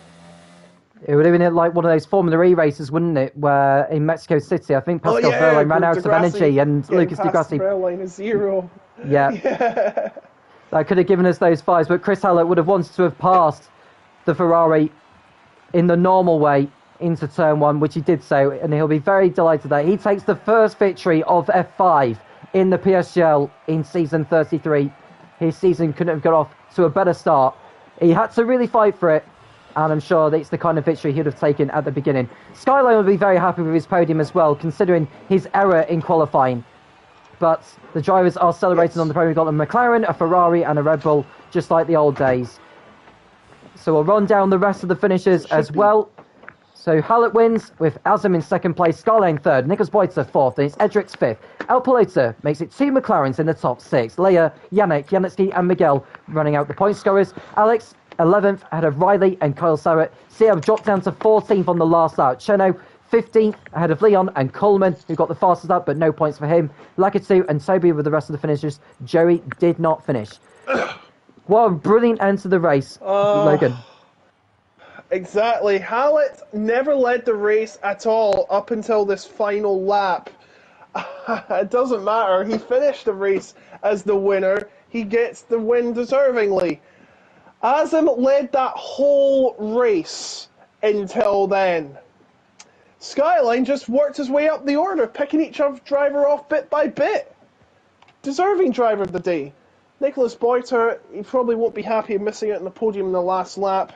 It would have been like one of those Formula E races, wouldn't it? Where in Mexico City, I think Oh Pascal yeah, Wehrlein ran out of energy, and Lucas Di Grassi. The line is 0. Yeah. That could have given us those fives, but Chris Hallett would have wanted to have passed the Ferrari in the normal way into turn 1, which he did so, and he'll be very delighted that he takes the first victory of F5 in the PSGL in season 33. His season couldn't have got off to a better start. He had to really fight for it, and I'm sure that it's the kind of victory he'd have taken at the beginning. Skyline will be very happy with his podium as well, considering his error in qualifying. But the drivers are celebrating on the podium. We've got a McLaren, a Ferrari, and a Red Bull, just like the old days. So we'll run down the rest of the finishers as well. So Hallett wins with Azam in second place, Skyline third, Nicholas Boyter fourth, and it's Edric's fifth. El Piloto makes it 2 McLarens in the top 6. Leia, Yannick, Janetsky, and Miguel running out the point scorers. Alex 11th ahead of Riley and Kyle Sarrett. Siab dropped down to 14th on the last lap. Cheno 15th ahead of Leon and Coleman, who got the fastest lap, but no points for him. Lacatu and Toby with the rest of the finishers. Joey did not finish. What a brilliant end to the race, Logan. Exactly. Hallett never led the race at all up until this final lap. It doesn't matter. He finished the race as the winner. He gets the win deservingly. Azam led that whole race until then. Skyline just worked his way up the order, picking each driver off bit by bit. Deserving driver of the day. Nicholas Boyter, he probably won't be happy missing out on the podium in the last lap.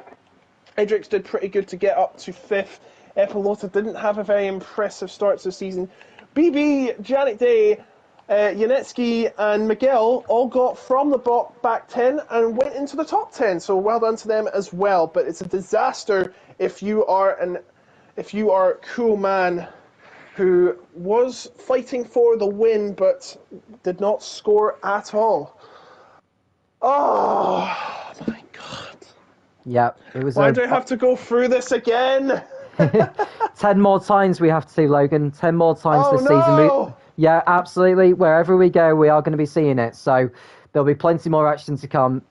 Edric's did pretty good to get up to 5th. Epilota didn't have a very impressive start to the season. BB, Janik Day, Janetsky and Miguel all got from the back 10 and went into the top 10, so well done to them as well. But it's a disaster if you are a cool man who was fighting for the win but did not score at all. Oh my god. Yeah, it was. Why do I have to go through this again? 10 more times we have to, Logan. 10 more times this season. No! Yeah, absolutely. Wherever we go, we are going to be seeing it. So there'll be plenty more action to come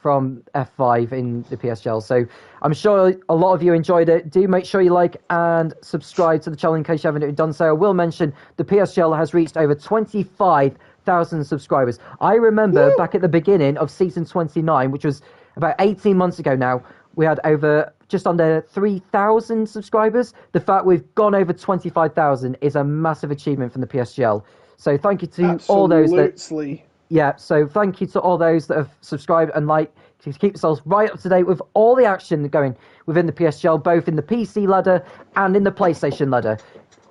from F5 in the PSGL. So I'm sure a lot of you enjoyed it. Do make sure you like and subscribe to the channel in case you haven't done so. I will mention the PSGL has reached over 25,000 subscribers. I remember back at the beginning of season 29, which was about 18 months ago now, we had over just under 3,000 subscribers. The fact we've gone over 25,000 is a massive achievement from the PSGL. So thank you to all those that... Yeah, so thank you to all those that have subscribed and liked to keep yourselves right up to date with all the action going within the PSGL, both in the PC ladder and in the PlayStation ladder.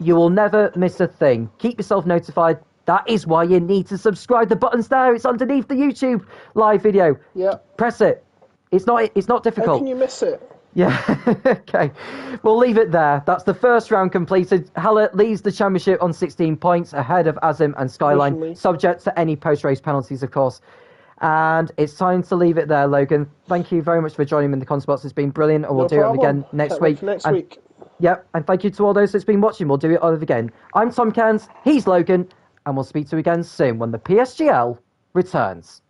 You will never miss a thing. Keep yourself notified. That is why you need to subscribe. The button's there. It's underneath the YouTube live video. Yeah. Press it. It's not difficult. How can you miss it? Yeah, okay. We'll leave it there. That's the first round completed. Hallett leads the championship on 16 points ahead of Azam and Skyline, subject to any post-race penalties, of course. And it's time to leave it there, Logan. Thank you very much for joining me in the comments box. It's been brilliant, and we'll do it again next week. Yep, and thank you to all those that's been watching. We'll do it all again. I'm Tom Cairns, he's Logan, and we'll speak to you again soon when the PSGL returns.